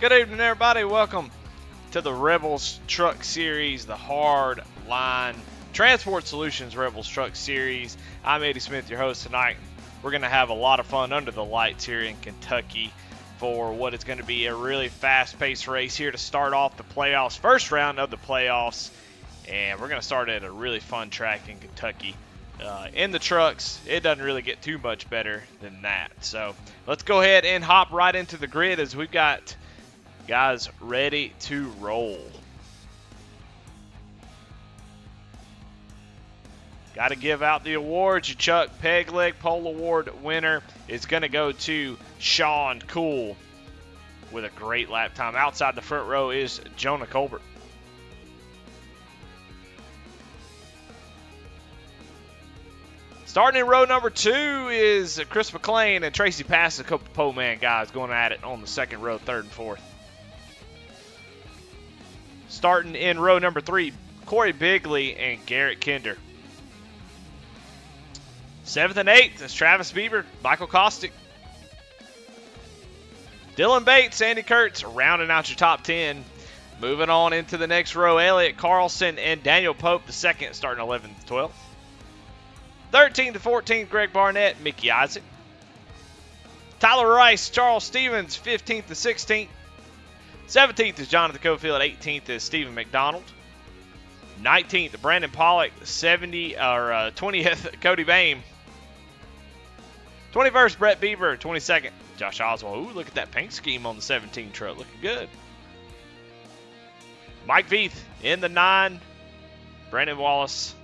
Good evening, everybody. Welcome to the Rebels Truck Series, the Hardline Transport Solutions Rebels Truck Series. I'm Eddie Smith, your host tonight. We're going to have a lot of fun under the lights here in Kentucky for what is going to be a really fast-paced race here to start off the playoffs, first round of the playoffs. And we're going to start at a really fun track in Kentucky. In the trucks, it doesn't really get too much better than that. So let's go ahead and hop right into the grid as we've got guys ready to roll. Got to give out the awards. Your Chuck Pegleg Pole Award winner is going to go to Sean Cool with a great lap time. Outside the front row is Jonah Colbert. Starting in row number 2 is Chris McLean and Tracy Pass, a couple of pole man guys going at it on the second row, 3rd and 4th. Starting in row number 3, Corey Bigley and Garrett Kinder. 7th and 8th is Travis Bieber, Michael Kostick. Dylan Bates, Andy Kurtz rounding out your top 10. Moving on into the next row, Elliott Carlson and Daniel Pope, the second, starting 11th to 12th. 13th to 14th, Greg Barnett, Mickey Isaac. Tyler Rice, Charles Stevens, 15th to 16th. 17th is Jonathan Cofield. 18th is Stephen McDonald. 19th, Brandon Pollock. 20th, Cody Bain. 21st, Brett Bieber. 22nd, Josh Oswald. Ooh, look at that paint scheme on the 17 truck. Looking good. Mike Veith in the 9. Brandon Wallace,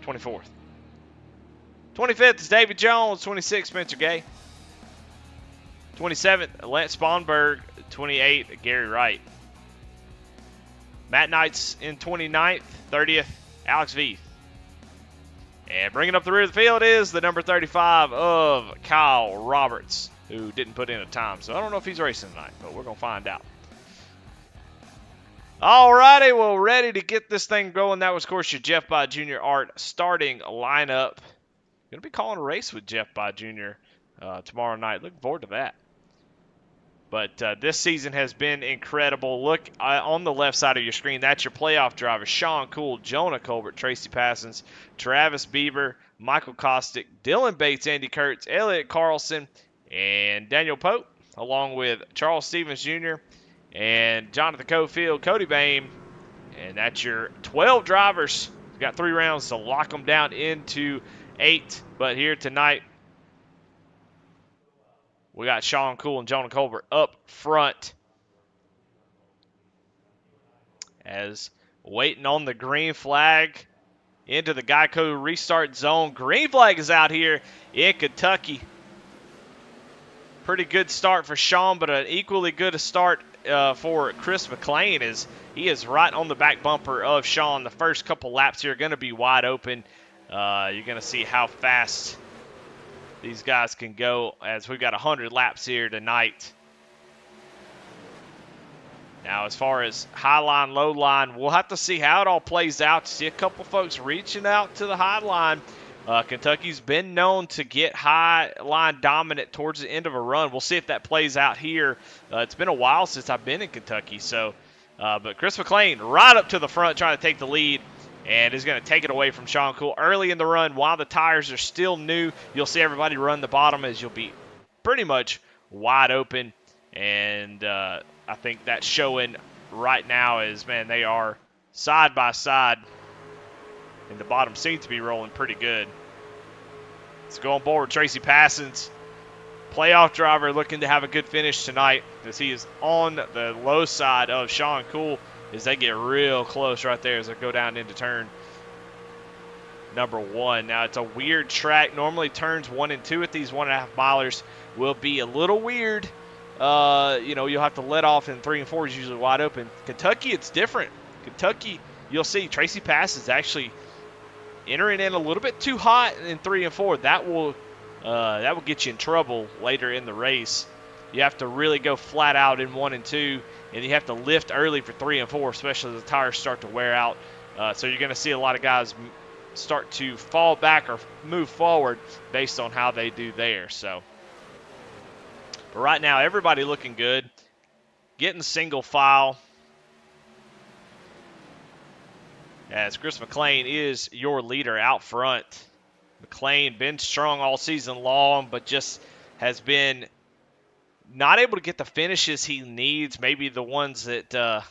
24th. 25th is David Jones. 26th, Spencer Gay. 27th, Lance Sponberg. 28th, Gary Wright. Matt Knight's in 29th. 30th, Alex Veith. And bringing up the rear of the field is the number 35 of Kyle Roberts, who didn't put in a time. So I don't know if he's racing tonight, but we're going to find out. Alrighty, well, ready to get this thing going. That was, of course, your Jeff By Jr. Art starting lineup. Going to be calling a race with Jeff By Jr. Tomorrow night. Looking forward to that. But this season has been incredible. Look on the left side of your screen. That's your playoff drivers. Sean Cool, Jonah Colbert, Tracy Passons, Travis Bieber, Michael Kostick, Dylan Bates, Andy Kurtz, Elliott Carlson, and Daniel Pope, along with Charles Stevens Jr. and Jonathan Cofield, Cody Bain. And that's your 12 drivers. You've got 3 rounds to lock them down into 8. But here tonight, we got Sean Cool and Jonah Colbert up front as waiting on the green flag into the Geico restart zone. Green flag is out here in Kentucky. Pretty good start for Sean, but an equally good start for Chris McLean as he is right on the back bumper of Sean. The first couple laps here are going to be wide open. You're going to see how fast these guys can go as we've got 100 laps here tonight. Now, as far as high line, low line, we'll have to see how it all plays out. See a couple folks reaching out to the high line. Kentucky's been known to get high line dominant towards the end of a run. We'll see if that plays out here. It's been a while since I've been in Kentucky. But Chris McLean right up to the front trying to take the lead. And is going to take it away from Sean Cool early in the run while the tires are still new. You'll see everybody run the bottom as you'll be pretty much wide open. And I think that's showing right now is, man, they are side by side. And the bottom seems to be rolling pretty good. Let's go on board. Tracy Passons, playoff driver, looking to have a good finish tonight as he is on the low side of Sean Cool. As they get real close right there as they go down into turn number 1. Now, it's a weird track. Normally, turns 1 and 2 at these 1.5 milers will be a little weird. You'll have to let off, and 3 and 4 is usually wide open. Kentucky, it's different. Kentucky, you'll see Tracy Pass is actually entering in a little bit too hot in 3 and 4. That will get you in trouble later in the race. You have to really go flat out in 1 and 2. And you have to lift early for 3 and 4, especially as the tires start to wear out. So you're going to see a lot of guys start to fall back or move forward based on how they do there. So, but right now, everybody looking good. getting single file, as Chris McLean is your leader out front. McLean been strong all season long, but just has been not able to get the finishes he needs, maybe the ones that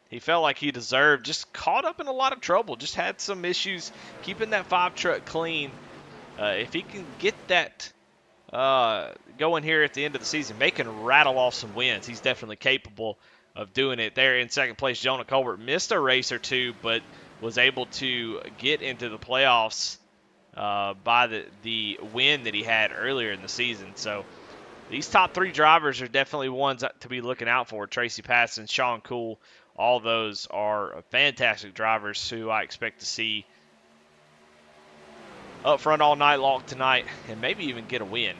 he felt like he deserved. Just caught up in a lot of trouble. Just had some issues keeping that 5 truck clean. If he can get that going here at the end of the season, they can rattle off some wins. He's definitely capable of doing it. There in second place, Jonah Colbert missed a race or two, but was able to get into the playoffs by the win that he had earlier in the season. So these top 3 drivers are definitely ones to be looking out for. Tracy Patson, Sean Cool, all those are fantastic drivers who I expect to see up front all night long tonight and maybe even get a win.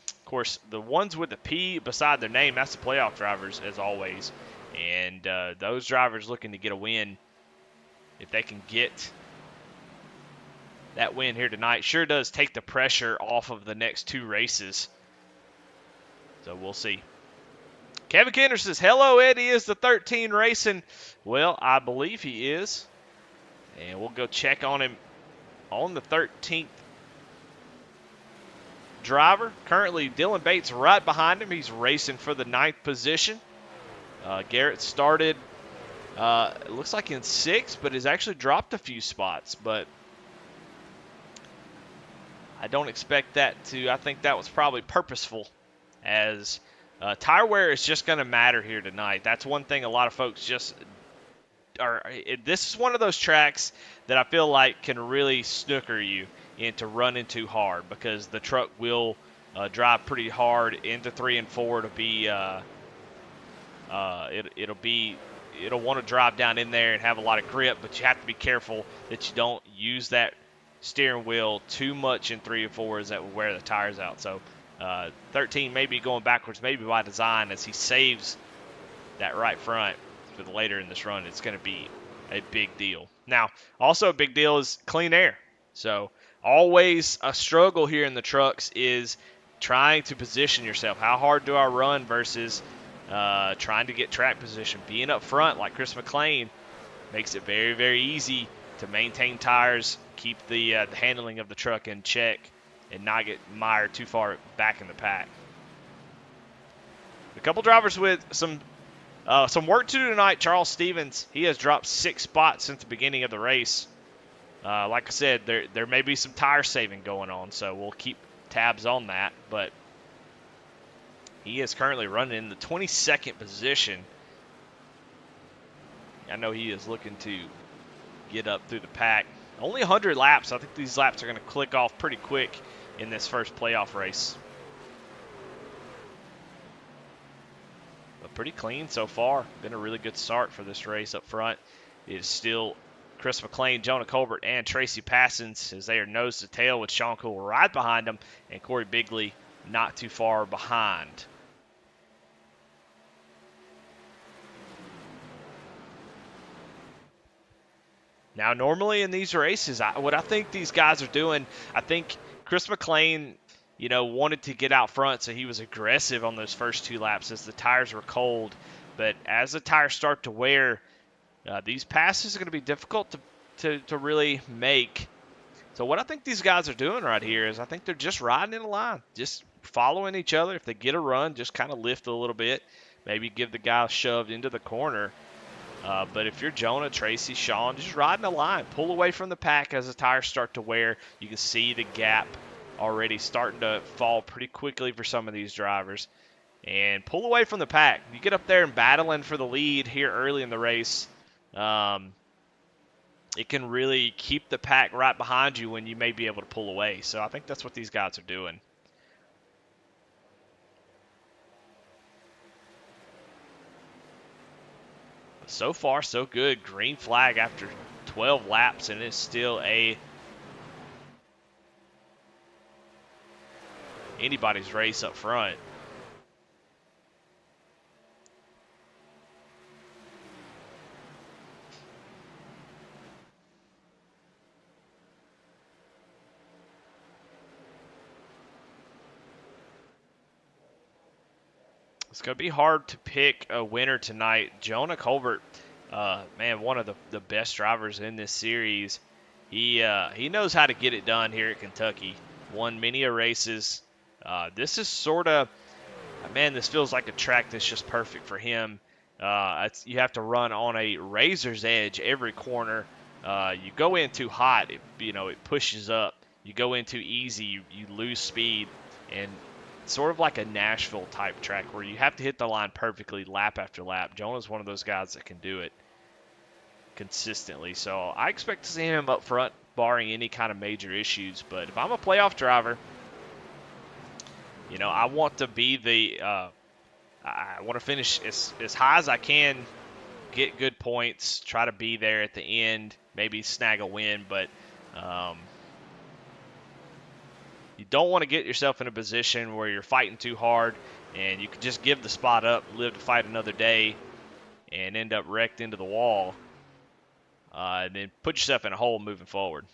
Of course, the ones with the P beside their name, that's the playoff drivers, as always. And those drivers looking to get a win, if they can get that win here tonight, sure does take the pressure off of the next 2 races. So we'll see. Kevin Kenner says, hello, Eddie, is the 13 racing? Well, I believe he is. And we'll go check on him on the 13th driver. Currently, Dylan Bates right behind him. He's racing for the 9th position. Garrett started, it looks like in 6th, but has actually dropped a few spots. But I don't expect that to, I think that was probably purposeful, as tire wear is just going to matter here tonight. That's one thing a lot of folks just are. This is one of those tracks that I feel like can really snooker you into running too hard, because the truck will drive pretty hard into 3 and 4 to be. It'll want to drive down in there and have a lot of grip, but you have to be careful that you don't use that steering wheel too much in 3 and 4, as that will wear the tires out. So 13 may be going backwards, maybe by design, as he saves that right front for the later in this run. It's going to be a big deal. Now, also a big deal is clean air. So always a struggle here in the trucks is trying to position yourself. How hard do I run versus trying to get track position? Being up front like Chris McLean makes it very, very easy to maintain tires, keep the handling of the truck in check, and not get mired too far back in the pack. A couple drivers with some work to do tonight. Charles Stevens, he has dropped 6 spots since the beginning of the race. Like I said, there may be some tire saving going on, so we'll keep tabs on that. But he is currently running in the 22nd position. I know he is looking to get up through the pack. Only 100 laps. I think these laps are going to click off pretty quick in this first playoff race. But pretty clean so far. Been a really good start for this race up front. It is still Chris McLean, Jonah Colbert, and Tracy Passons, as they are nose to tail, with Sean Cool right behind them and Corey Bigley not too far behind. Now, normally in these races, what I think these guys are doing, I think Chris McLean, wanted to get out front, so he was aggressive on those first 2 laps as the tires were cold. But as the tires start to wear, these passes are going to be difficult to really make. So what I think these guys are doing right here is I think they're just riding in a line, just following each other. If they get a run, just kind of lift a little bit, maybe give the guy shoved into the corner. But if you're Jonah, Tracy, Sean, just riding a line. Pull away from the pack as the tires start to wear. You can see the gap already starting to fall pretty quickly for some of these drivers. And pull away from the pack. You get up there and battling for the lead here early in the race. It can really keep the pack right behind you when you may be able to pull away. So I think that's what these guys are doing. So far, so good. Green flag after 12 laps, and it's still anybody's race up front. It's going to be hard to pick a winner tonight. Jonah Colbert, man, one of the best drivers in this series. He knows how to get it done here at Kentucky. Won many races. This is sort of, man, this feels like a track that's just perfect for him. You have to run on a razor's edge every corner. You go in too hot, it pushes up. You go in too easy, you lose speed. And sort of like a Nashville type track where you have to hit the line perfectly lap after lap. Jonah's one of those guys that can do it consistently. So I expect to see him up front, barring any kind of major issues. But if I'm a playoff driver, I want to be I want to finish as high as I can, get good points, try to be there at the end, maybe snag a win. But you don't want to get yourself in a position where you're fighting too hard and you can just give the spot up, live to fight another day, and end up wrecked into the wall, and then put yourself in a hole moving forward.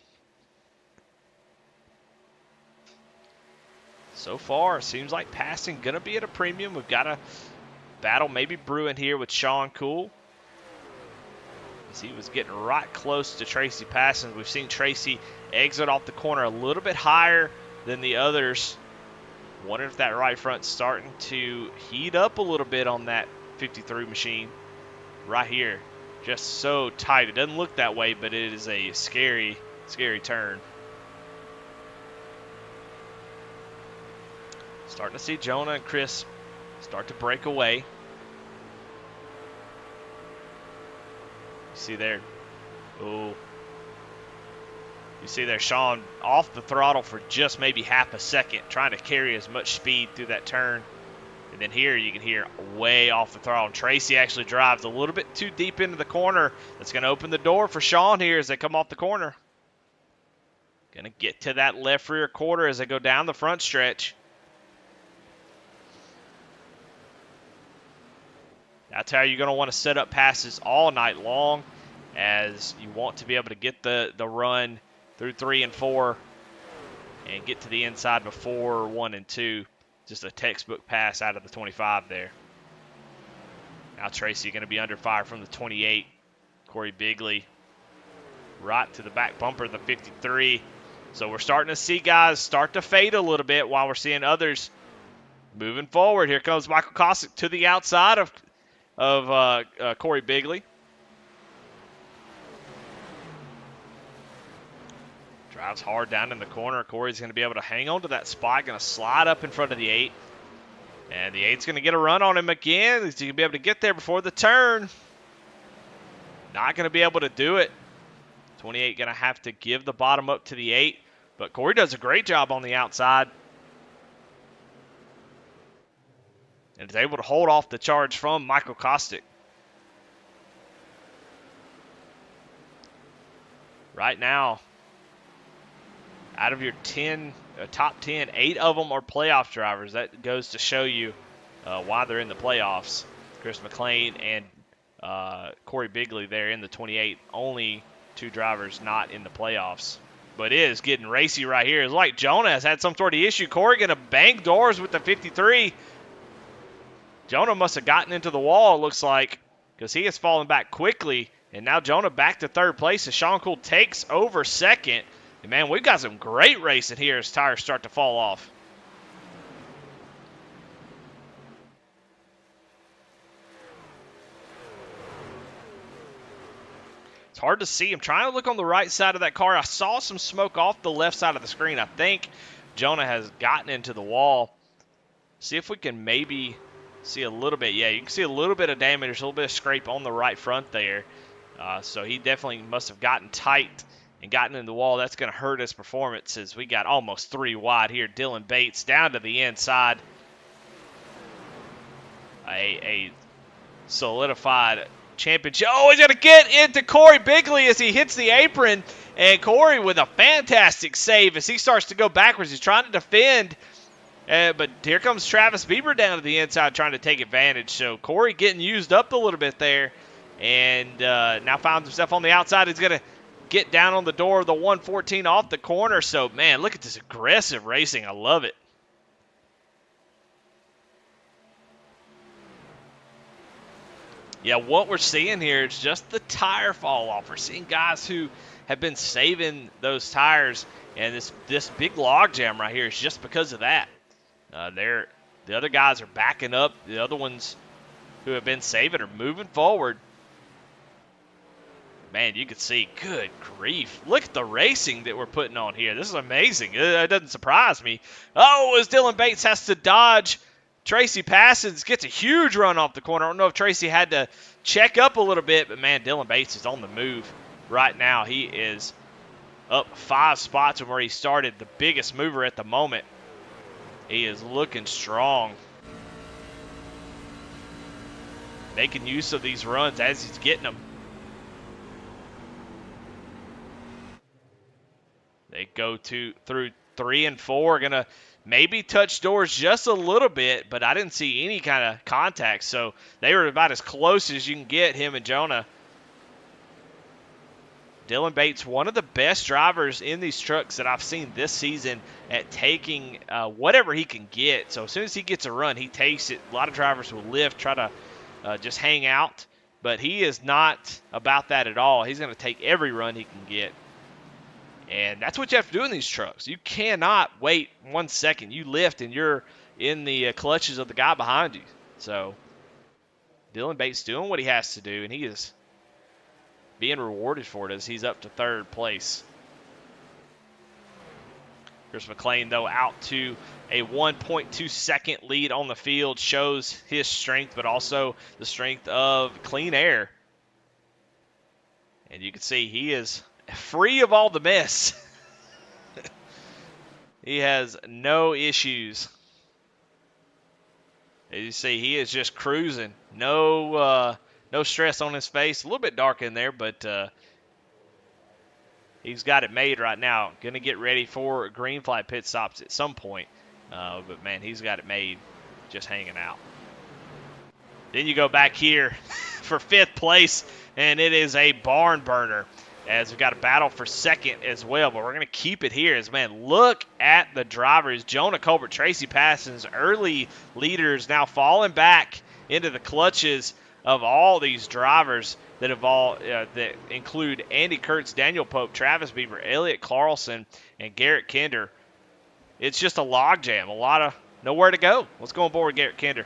So far, it seems like passing going to be at a premium. We've got a battle maybe brewing here with Sean Cool, as he was getting right close to Tracy passing. We've seen Tracy exit off the corner a little bit higher than the others. Wondering if that right front's starting to heat up a little bit on that 53 machine right here. Just so tight. It doesn't look that way, but it is a scary, scary turn. Starting to see Jonah and Chris start to break away. You see there. Oh. You see there, Sean off the throttle for just maybe half a second, trying to carry as much speed through that turn. And then here you can hear way off the throttle. Tracy actually drives a little bit too deep into the corner. That's going to open the door for Sean here as they come off the corner. Going to get to that left rear quarter as they go down the front stretch. That's how you're going to want to set up passes all night long, as you want to be able to get the run through 3 and 4 and get to the inside before 1 and 2. Just a textbook pass out of the 25 there. Now Tracy going to be under fire from the 28. Corey Bigley right to the back bumper of the 53. So we're starting to see guys start to fade a little bit while we're seeing others moving forward. Here comes Michael Kosick to the outside of Corey Bigley. Drives hard down in the corner. Corey's going to be able to hang on to that spot. Going to slide up in front of the 8. And the 8's going to get a run on him again. He's going to be able to get there before the turn. Not going to be able to do it. 28 going to have to give the bottom up to the 8. But Corey does a great job on the outside. And is able to hold off the charge from Michael Kosick. Right now, out of your top 10, 8 of them are playoff drivers. That goes to show you why they're in the playoffs. Chris McLean and Corey Bigley there in the 28. Only 2 drivers not in the playoffs. But it is getting racy right here. It's like Jonah has had some sort of issue. Corey going to bang doors with the 53. Jonah must have gotten into the wall, it looks like, because he has fallen back quickly. And now Jonah back to 3rd place as Sean Cool takes over 2nd. And man, we've got some great racing here as tires start to fall off. It's hard to see. I'm trying to look on the right side of that car. I saw some smoke off the left side of the screen. I think Jonah has gotten into the wall. See if we can maybe see a little bit. Yeah, you can see a little bit of damage. There's a little bit of scrape on the right front there. So he definitely must have gotten tight and gotten in the wall. That's going to hurt his performance as we got almost 3 wide here. Dylan Bates down to the inside. A solidified championship. Oh, he's going to get into Corey Bigley as he hits the apron. And Corey with a fantastic save as he starts to go backwards. He's trying to defend. But here comes Travis Bieber down to the inside trying to take advantage. So Corey getting used up a little bit there. And now finds himself on the outside. He's going to get down on the door of the 114 off the corner. So, man, look at this aggressive racing. I love it. Yeah, what we're seeing here is just the tire fall off. We're seeing guys who have been saving those tires, and this big log jam right here is just because of that. The other guys are backing up. The other ones who have been saving are moving forward. Man, you can see, good grief. Look at the racing that we're putting on here. This is amazing. It doesn't surprise me. Oh, as Dylan Bates has to dodge. Tracy Passons gets a huge run off the corner. I don't know if Tracy had to check up a little bit, but man, Dylan Bates is on the move right now. He is up 5 spots from where he started, the biggest mover at the moment. He is looking strong. Making use of these runs as he's getting them. They go through 3 and 4, gonna maybe touch doors just a little bit, but I didn't see any kind of contact, so they were about as close as you can get, him and Jonah. Dylan Bates, one of the best drivers in these trucks that I've seen this season at taking whatever he can get. So as soon as he gets a run, he takes it. A lot of drivers will lift, try to just hang out, but he is not about that at all. He's going to take every run he can get. And that's what you have to do in these trucks. You cannot wait 1 second. You lift and you're in the clutches of the guy behind you. So Dylan Bates doing what he has to do, and he is being rewarded for it as he's up to 3rd place. Chris McLean, though, out to a 1.2 second lead on the field. Shows his strength, but also the strength of Clean Air. And you can see he is free of all the mess. He has no issues. As you see, he is just cruising. No stress on his face. A little bit dark in there, but he's got it made right now. Going to get ready for green flag pit stops at some point. But, man, he's got it made just hanging out. Then you go back here for 5th place, and it is a barn burner, as we've got a battle for 2nd as well, but we're going to keep it here. As, man, look at the drivers. Jonah Colbert, Tracy Passons, early leaders now falling back into the clutches of all these drivers that have all that include Andy Kurtz, Daniel Pope, Travis Beaver, Elliott Carlson, and Garrett Kinder. It's just a logjam, a lot of nowhere to go. Let's go on board with Garrett Kinder.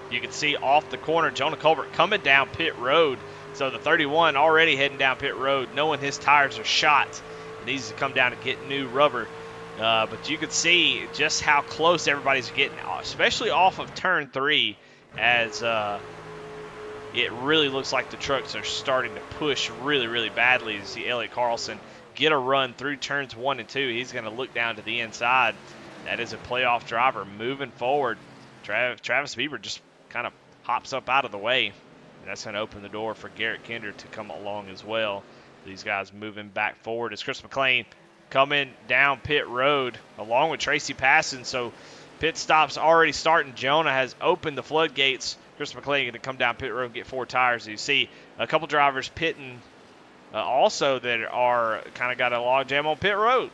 You can see off the corner, Jonah Colbert coming down pit road. So the 31 already heading down pit road, knowing his tires are shot. Needs to come down and get new rubber. But you can see just how close everybody's getting, especially off of turn 3, as it really looks like the trucks are starting to push really, really badly. You see Elliott Carlson get a run through turns 1 and 2. He's going to look down to the inside. That is a playoff driver moving forward. Travis Beaver just kind of hops up out of the way. And that's going to open the door for Garrett Kinder to come along as well. These guys moving back forward as Chris McLean coming down pit road along with Tracy Passons. So pit stops already starting. Jonah has opened the floodgates. Chris McLean going to come down pit road and get 4 tires. You see a couple drivers pitting also that are kind of got a log jam on pit road.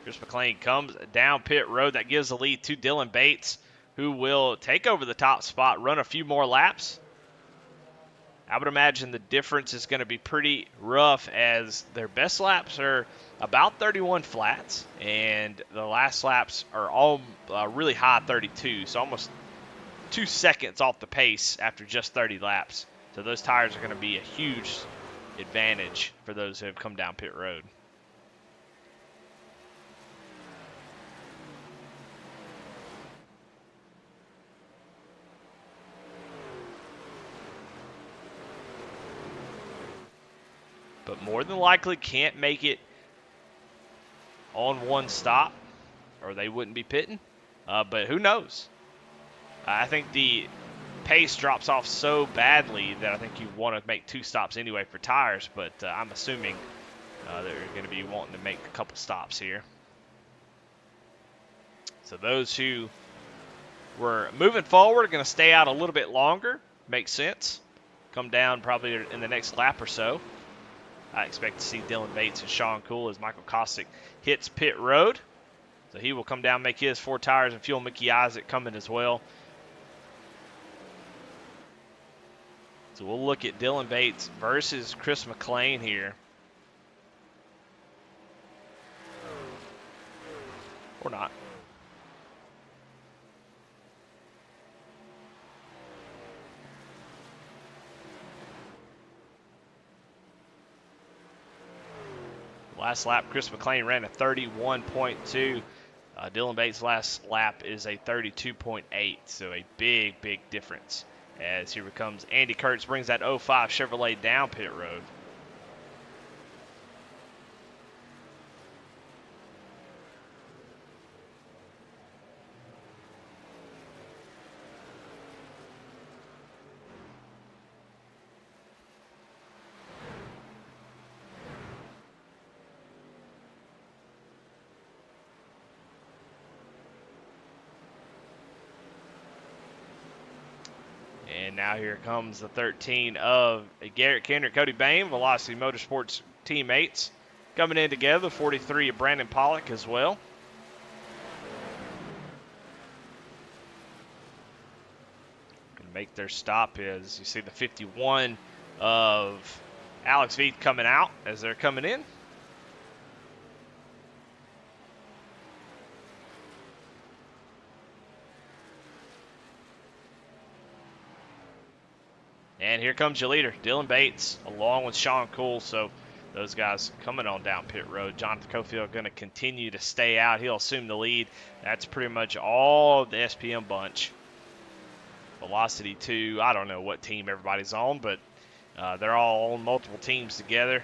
Chris McLean comes down pit road. That gives the lead to Dylan Bates, who will take over the top spot, run a few more laps. I would imagine the difference is going to be pretty rough, as their best laps are about 31 flats, and the last laps are all really high 32, so almost 2 seconds off the pace after just 30 laps. So those tires are going to be a huge advantage for those who have come down pit road. But more than likely can't make it on one stop, or they wouldn't be pitting. But who knows? I think the pace drops off so badly that I think you want to make 2 stops anyway for tires, but I'm assuming they're going to be wanting to make a couple stops here. So those who were moving forward are going to stay out a little bit longer. Makes sense. Come down probably in the next lap or so. I expect to see Dylan Bates and Sean Cool as Michael Kostick hits pit road. So he will come down, make his 4 tires, and fuel Mickey Isaac coming as well. So we'll look at Dylan Bates versus Chris McLean here. Or not. Last lap, Chris McLean ran a 31.2. Dylan Bates' last lap is a 32.8, so a big, big difference. As here comes Andy Kurtz, brings that 05 Chevrolet down pit road. And now here comes the 13 of Garrett Kendrick, Cody Bain, Velocity Motorsports teammates. Coming in together, 43 of Brandon Pollock as well. Going to make their stop as you see the 51 of Alex Veith coming out as they're coming in. And here comes your leader, Dylan Bates, along with Sean Cool. So those guys coming on down pit road. Jonathan Cofield going to continue to stay out. He'll assume the lead. That's pretty much all of the SPM bunch. Velocity 2, I don't know what team everybody's on, but they're all on multiple teams together.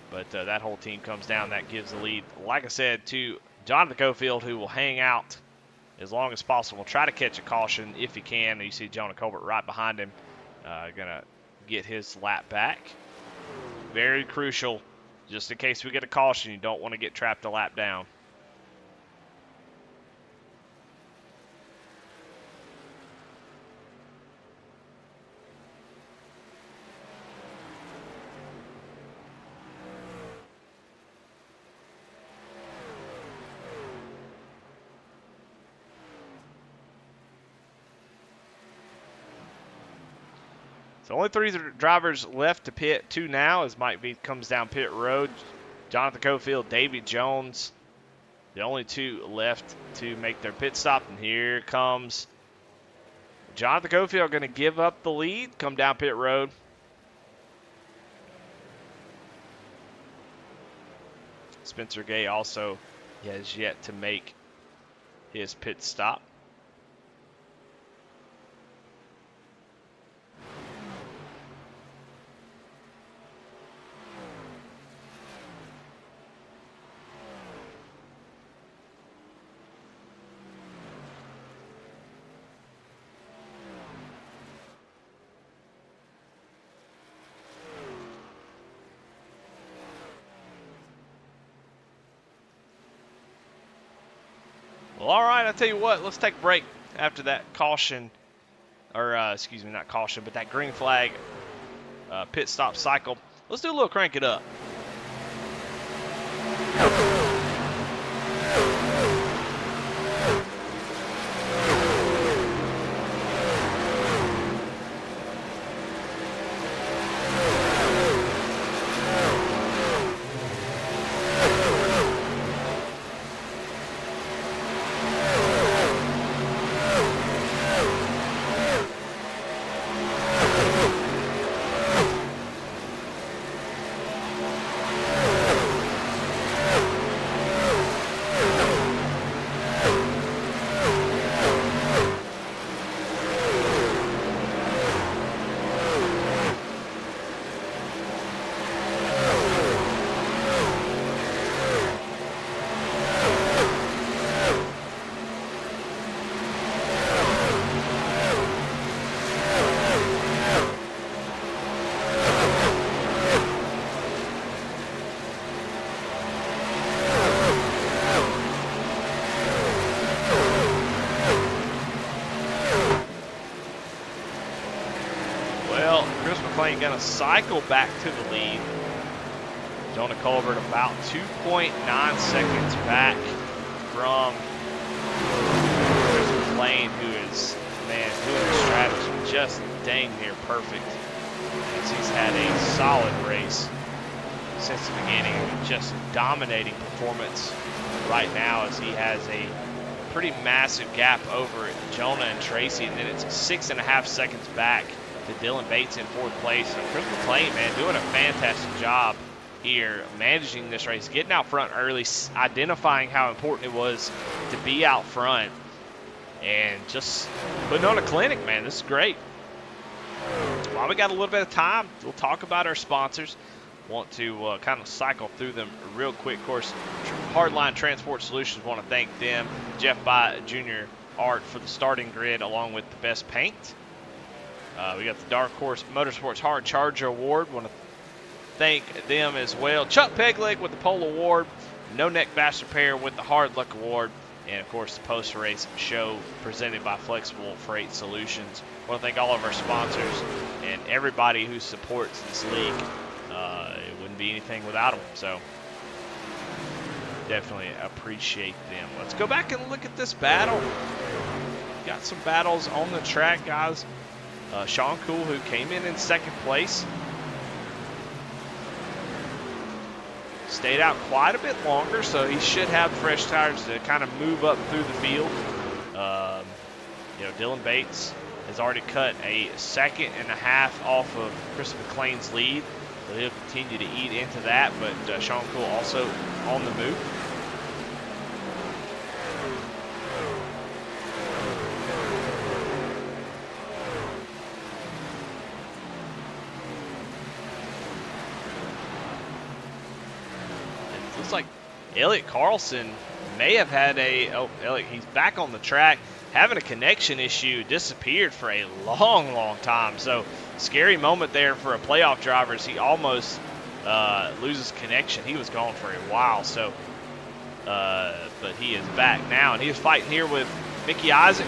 But that whole team comes down. That gives the lead, like I said, to Jonathan Cofield, who will hang out as long as possible. Try to catch a caution if he can. And you see Jonah Colbert right behind him. Going to get his lap back. Very crucial. Just in case we get a caution, you don't want to get trapped a lap down. So only 3 drivers left to pit. 2 now as Mike Veith comes down pit road. Jonathan Cofield, Davey Jones, the only 2 left to make their pit stop. And here comes Jonathan Cofield, going to give up the lead, come down pit road. Spencer Gay also has yet to make his pit stop. Well, all right, I'll tell you what, let's take a break after that caution, or excuse me, not caution, but that green flag pit stop cycle. Let's do a little crank it up. McClain going to cycle back to the lead. Jonah Colbert about 2.9 seconds back from Chris McClain, who is, man, doing the strategy just dang near perfect. As he's had a solid race since the beginning, just a dominating performance right now as he has a pretty massive gap over Jonah and Tracy, and then it's 6.5 seconds back to Dylan Bates in 4th place. So Chris McClain, man, doing a fantastic job here managing this race, getting out front early, identifying how important it was to be out front, and just putting on a clinic, man. This is great. While we got a little bit of time, we'll talk about our sponsors. Want to kind of cycle through them real quick. Of course, Hardline Transport Solutions, want to thank them. Jeff Byatt Jr. Art for the starting grid along with the best paint. We got the Dark Horse Motorsports Hard Charger Award. Want to thank them as well. Chuck Peglick with the Pole Award. No Neck Bash Repair with the Hard Luck Award. And, of course, the post-race show presented by Flexible Freight Solutions. Want to thank all of our sponsors and everybody who supports this league. It wouldn't be anything without them, so definitely appreciate them. Let's go back and look at this battle. Got some battles on the track, guys. Sean Cool, who came in 2nd place, stayed out quite a bit longer, so he should have fresh tires to kind of move up through the field. Dylan Bates has already cut a 1.5 seconds off of Chris McClain's lead. So he'll continue to eat into that, but Sean Cool also on the move. It looks like Elliott Carlson may have had Elliott, he's back on the track, having a connection issue, disappeared for a long time. So scary moment there for a playoff driver as he almost loses connection. He was gone for a while, so but he is back now, and he is fighting here with Mickey Isaac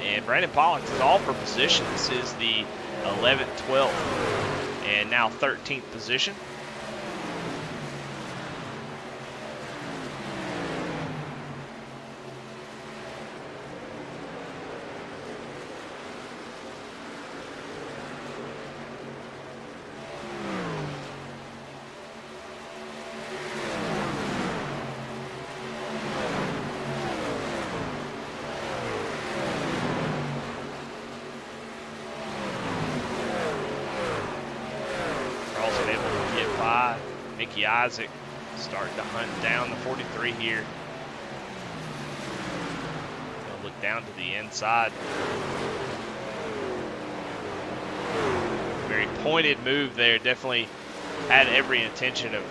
and Brandon Pollock is all for position. This is the 11th, 12th, and now 13th position. Mickey Isaac starting to hunt down the 43 here. Gonna look down to the inside. Very pointed move there. Definitely had every intention of,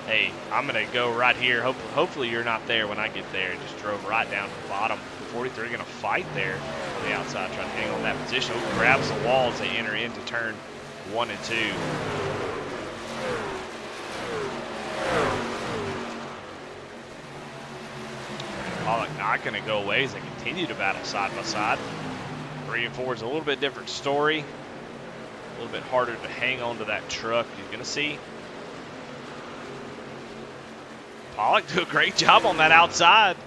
hey, I'm gonna go right here. Hopefully you're not there when I get there. Just drove right down to the bottom. The 43 gonna fight there on the outside, trying to hang on that position. Grabs the wall as they enter into turn 1 and 2. Pollock not going to go away as they continue to battle side by side. 3 and 4 is a little bit different story. A little bit harder to hang on to that truck. You're going to see Pollock do a great job on that outside.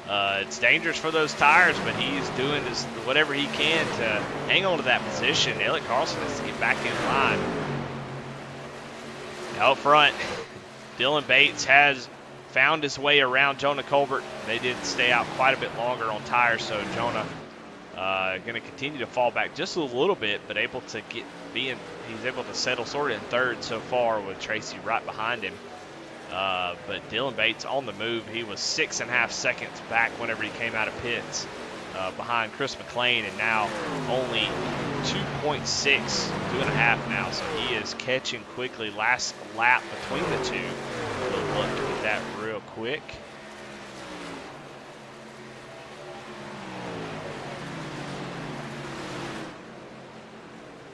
It's dangerous for those tires, but he's doing whatever he can to hang on to that position. Elliott Carlson has to get back in line. Out front, Dylan Bates has found his way around Jonah Colbert. They did stay out quite a bit longer on tires, so Jonah going to continue to fall back just a little bit, but able to he's able to settle sort of in 3rd so far with Tracy right behind him. But Dylan Bates on the move. He was 6.5 seconds back whenever he came out of pits behind Chris McClain, and now only 2.5 now. So he is catching quickly. Last lap between the two. We'll look at that real quick.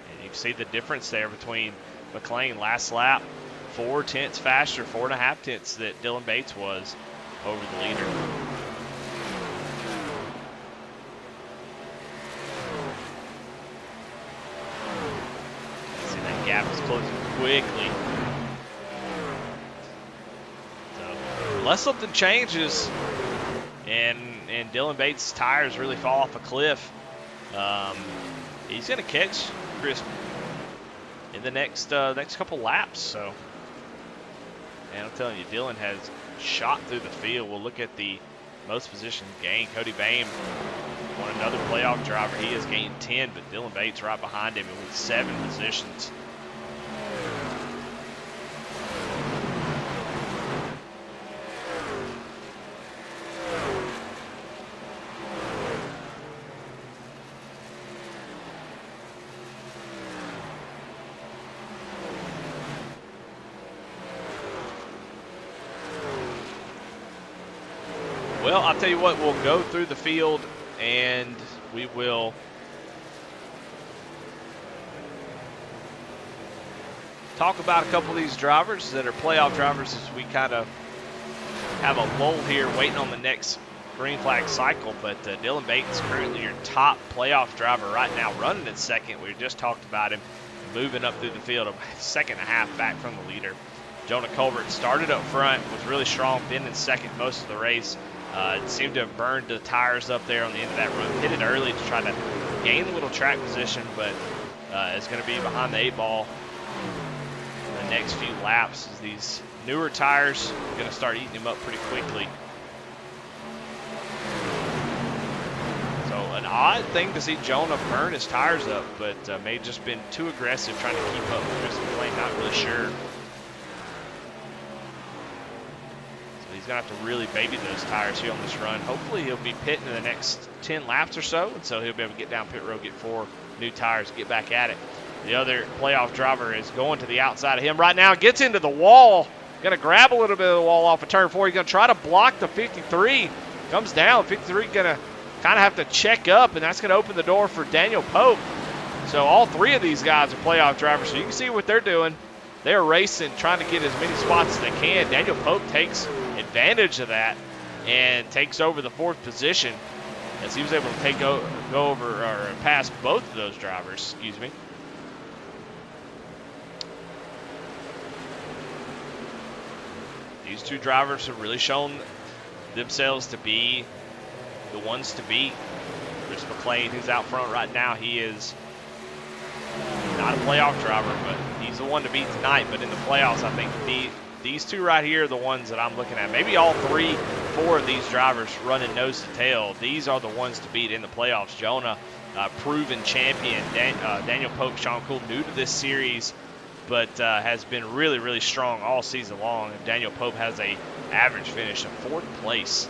And you can see the difference there between McClain last lap, 4 tenths faster, 4.5 tenths that Dylan Bates was over the leader. quickly. So, unless something changes and Dylan Bates' tires really fall off a cliff, he's going to catch Chris in the next couple laps. So, and I'm telling you, Dylan has shot through the field. We'll look at the most positions gained. Cody Bain won another playoff driver. He has gained 10, but Dylan Bates right behind him with 7 positions. Well, I'll tell you what, we'll go through the field and we will talk about a couple of these drivers that are playoff drivers as we kind of have a lull here waiting on the next green flag cycle. But Dylan Bates currently your top playoff driver right now, running in second. We just talked about him moving up through the field, a second and a half back from the leader. Jonah Colbert started up front, was really strong, been in second most of the race. Seemed to have burned the tires up there on the end of that run. Hit it early to try to gain a little track position, but is going to be behind the 8 ball the next few laps as these newer tires are going to start eating him up pretty quickly. So an odd thing to see Jonah burn his tires up, but may have just been too aggressive trying to keep up with Chris McLean, not really sure. He's going to have to really baby those tires here on this run. Hopefully he'll be pitting in the next 10 laps or so, and so he'll be able to get down pit road, get 4 new tires, get back at it. The other playoff driver is going to the outside of him right now, gets into the wall, going to grab a little bit of the wall off of turn 4. He's going to try to block the 53. Comes down, 53 going to kind of have to check up, and that's going to open the door for Daniel Pope. So all 3 of these guys are playoff drivers, so you can see what they're doing. They're racing, trying to get as many spots as they can. Daniel Pope takes advantage of that and takes over the 4th position as he was able to go over or pass both of those drivers, excuse me. These 2 drivers have really shown themselves to be the ones to beat. Chris McLean, who's out front right now, he is not a playoff driver, but he's the one to beat tonight. But in the playoffs, I think these 2 right here are the ones that I'm looking at. Maybe all 3, 4 of these drivers running nose to tail. These are the ones to beat in the playoffs. Jonah, proven champion. Daniel Pope, Sean Cool, new to this series, but has been really, really strong all season long. And Daniel Pope has a average finish of 4th place,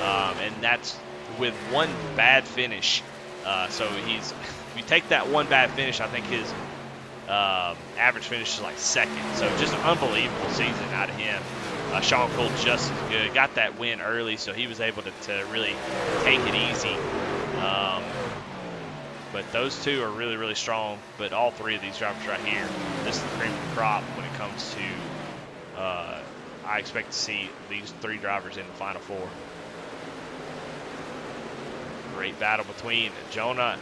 and that's with 1 bad finish. So he's, if you take that 1 bad finish, I think his average finish is like 2nd. So just an unbelievable season out of him. Sean Cole just as good. Got that win early, so he was able to really take it easy. But those 2 are really, really strong. But all 3 of these drivers right here, this is the cream of the crop when it comes to, I expect to see these 3 drivers in the Final 4. Great battle between Jonah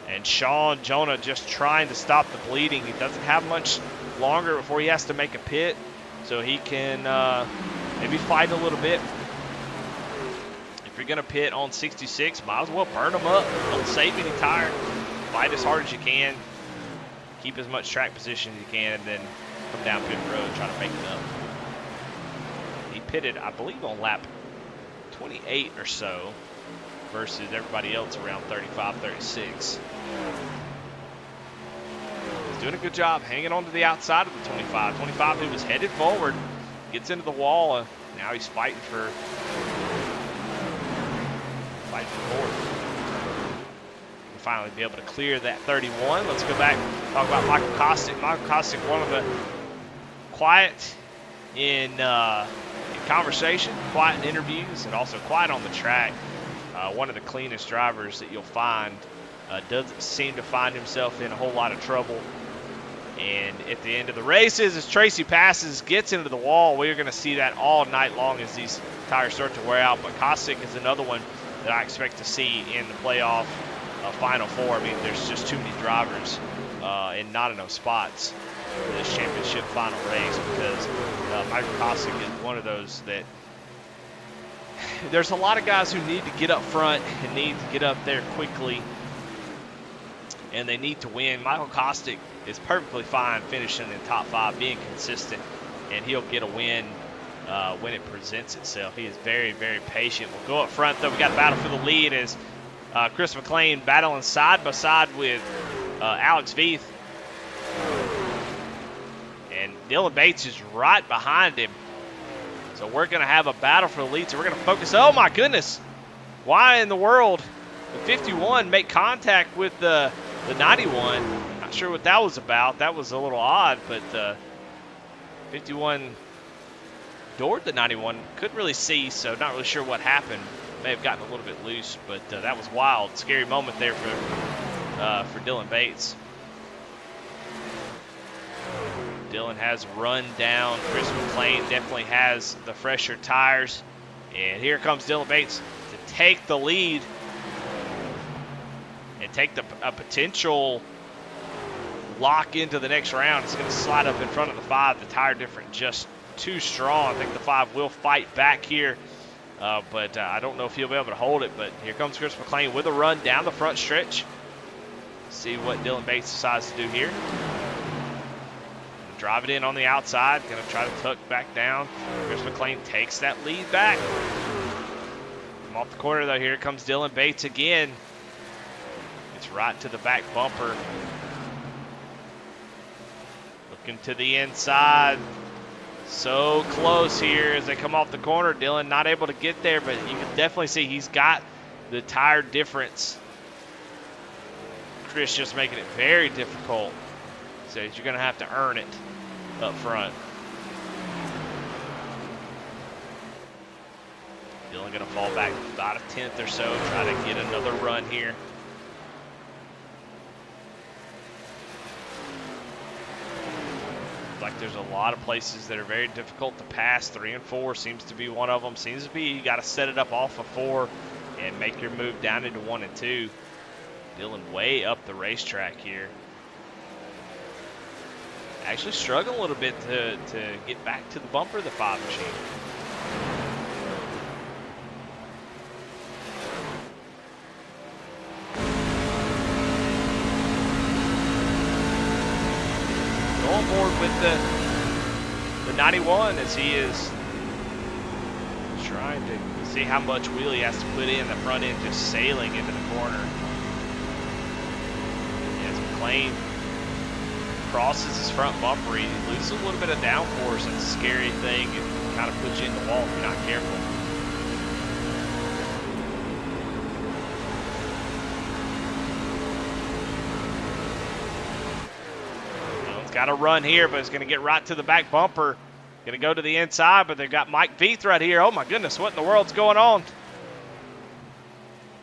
and Sean. Jonah just trying to stop the bleeding. He doesn't have much longer before he has to make a pit, so he can maybe fight a little bit. If you're going to pit on 66, might as well burn them up. Don't save any tire. Fight as hard as you can. Keep as much track position as you can, and then come down pit road and try to make it up. He pitted, I believe, on lap 28 or so versus everybody else around 35, 36. He's doing a good job hanging on to the outside of the 25. 25 who was headed forward, gets into the wall. Now he's fighting for 4th. We'll finally be able to clear that 31. Let's go back and talk about Michael Kostick. Michael Kostick, one of the quiet in conversation, quiet in interviews, and also quiet on the track. One of the cleanest drivers that you'll find. Doesn't seem to find himself in a whole lot of trouble. And at the end of the races, as Tracy passes, gets into the wall, we're going to see that all night long as these tires start to wear out. But Kostick is another one that I expect to see in the playoff Final 4. I mean, there's just too many drivers in not enough spots for this championship final race, because Michael Kosik is one of those that there's a lot of guys who need to get up front and need to get up there quickly, and they need to win. Michael Kosik is perfectly fine finishing in top 5, being consistent, and he'll get a win when it presents itself. He is very, very patient. We'll go up front, though. We got a battle for the lead as Chris McLean battling side by side with Alex Veith. And Dylan Bates is right behind him. So we're going to have a battle for the lead. So we're going to focus. Oh, my goodness. Why in the world did 51 make contact with the 91? Not sure what that was about. That was a little odd, but 51 doored the 91. Couldn't really see, so not really sure what happened. May have gotten a little bit loose, but that was wild. Scary moment there for Dylan Bates. Dylan has run down. Chris McLean definitely has the fresher tires. And here comes Dylan Bates to take the lead and take a potential lock into the next round. It's going to slide up in front of the 5. The tire difference just too strong. I think the 5 will fight back here, but I don't know if he'll be able to hold it. But here comes Chris McLean with a run down the front stretch. See what Dylan Bates decides to do here. Drive it in on the outside. Going to try to tuck back down. Chris McLean takes that lead back. From off the corner, though, here comes Dylan Bates again. It's right to the back bumper. Looking to the inside. So close here as they come off the corner. Dylan not able to get there, but you can definitely see he's got the tire difference. Chris just making it very difficult. So you're going to have to earn it up front. Dylan going to fall back about a 10th or so, try to get another run here. Like there's a lot of places that are very difficult to pass. 3 and 4 seems to be one of them. Seems to be you got to set it up off of 4 and make your move down into 1 and 2. Dylan way up the racetrack here. Actually struggling a little bit to get back to the bumper of the 5 machine. Going forward with the 91 as he is trying to see how much wheel he has to put in. The front end just sailing into the corner. As McLean crosses his front bumper, he loses a little bit of downforce. That's a scary thing. It kind of puts you in the wall if you're not careful. Dylan's got a run here, but it's going to get right to the back bumper. Going to go to the inside, but they've got Mike Veith right here. Oh my goodness, what in the world's going on?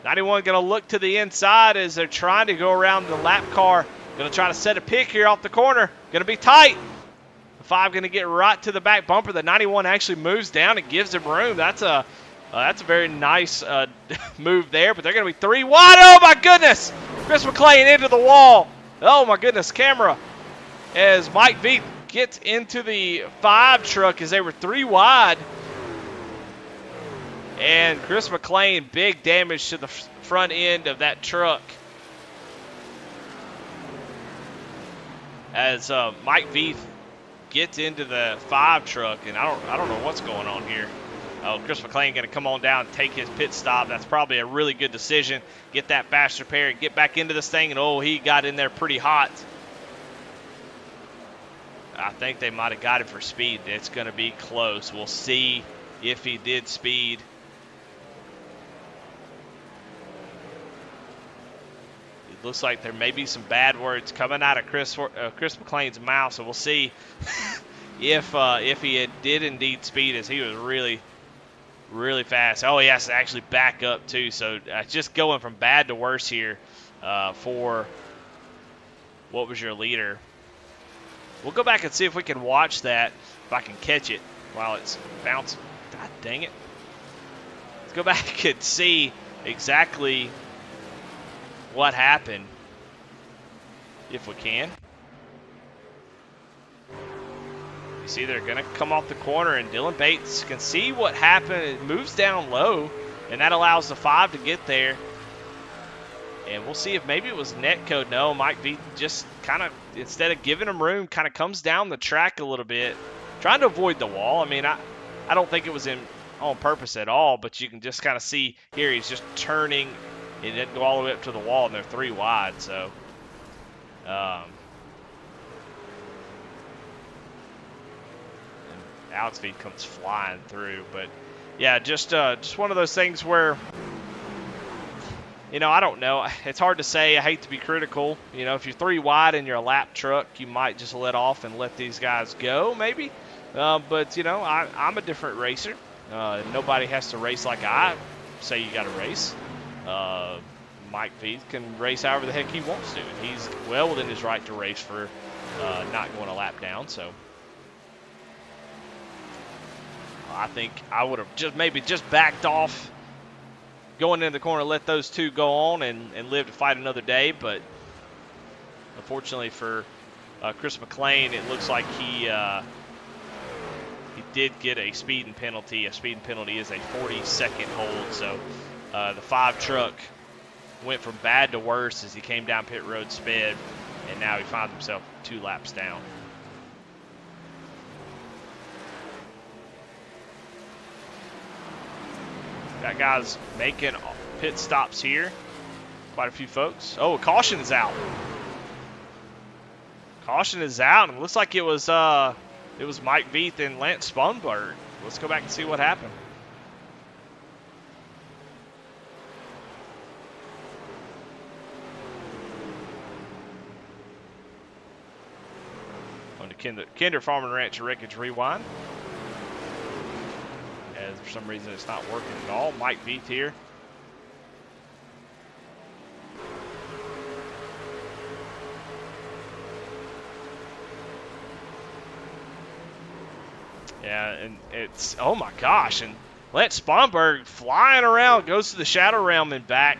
91 going to look to the inside as they're trying to go around the lap car. Going to try to set a pick here off the corner. Going to be tight. The 5 going to get right to the back bumper. The 91 actually moves down and gives him room. That's a very nice move there, but they're going to be 3 wide. Oh, my goodness. Chris McLean into the wall. Oh, my goodness. Camera as Mike Veith gets into the 5 truck as they were 3 wide. And Chris McLean, big damage to the front end of that truck. As Mike Veith gets into the 5 truck, and I don't know what's going on here. Oh, Chris McLean going to come on down and take his pit stop. That's probably a really good decision. Get that fast repair and get back into this thing, and oh, he got in there pretty hot. I think they might have got it for speed. It's going to be close. We'll see if he did speed. Looks like there may be some bad words coming out of Chris McLean's mouth, so we'll see if he did indeed speed, as he was really, really fast. Oh, he has to actually back up too, so just going from bad to worse here for what was your leader. We'll go back and see if we can watch that, if I can catch it while it's bouncing. God dang it. Let's go back and see exactly what happened. if we can. You see they're going to come off the corner, and Dylan Bates can see what happened. It moves down low, and that allows the 5 to get there. And we'll see if maybe it was netcode. No, Mike V just kind of, instead of giving him room, kind of comes down the track a little bit, trying to avoid the wall. I mean, I don't think it was on purpose at all, but you can just kind of see here he's just turning. It didn't go all the way up to the wall, and they're 3 wide. So, and Alex V comes flying through. But yeah, just one of those things where, you know, I don't know. It's hard to say. I hate to be critical. You know, if you're 3 wide and you're a lap truck, you might just let off and let these guys go, maybe. But, you know, I'm a different racer. Nobody has to race like I say you got to race. Mike V can race however the heck he wants to. And he's well within his right to race for not going a lap down. So I think I would have maybe just backed off going into the corner, let those 2 go on and live to fight another day. But unfortunately for Chris McLean, it looks like he did get a speeding penalty. A speeding penalty is a 40-second hold. So the 5 truck went from bad to worse as he came down pit road, sped, and now he finds himself 2 laps down. Got guys making pit stops here. Quite a few folks. Oh, caution is out. Caution is out, and it looks like it was Mike Veith and Lance Spunberg. Let's go back and see what happened. On the Kinder Farm and Ranch Wreckage Rewind. As for some reason it's not working at all. Mike Veith here. Yeah, and it's, oh my gosh, and Lance Spunberg flying around, goes to the Shadow Realm and back.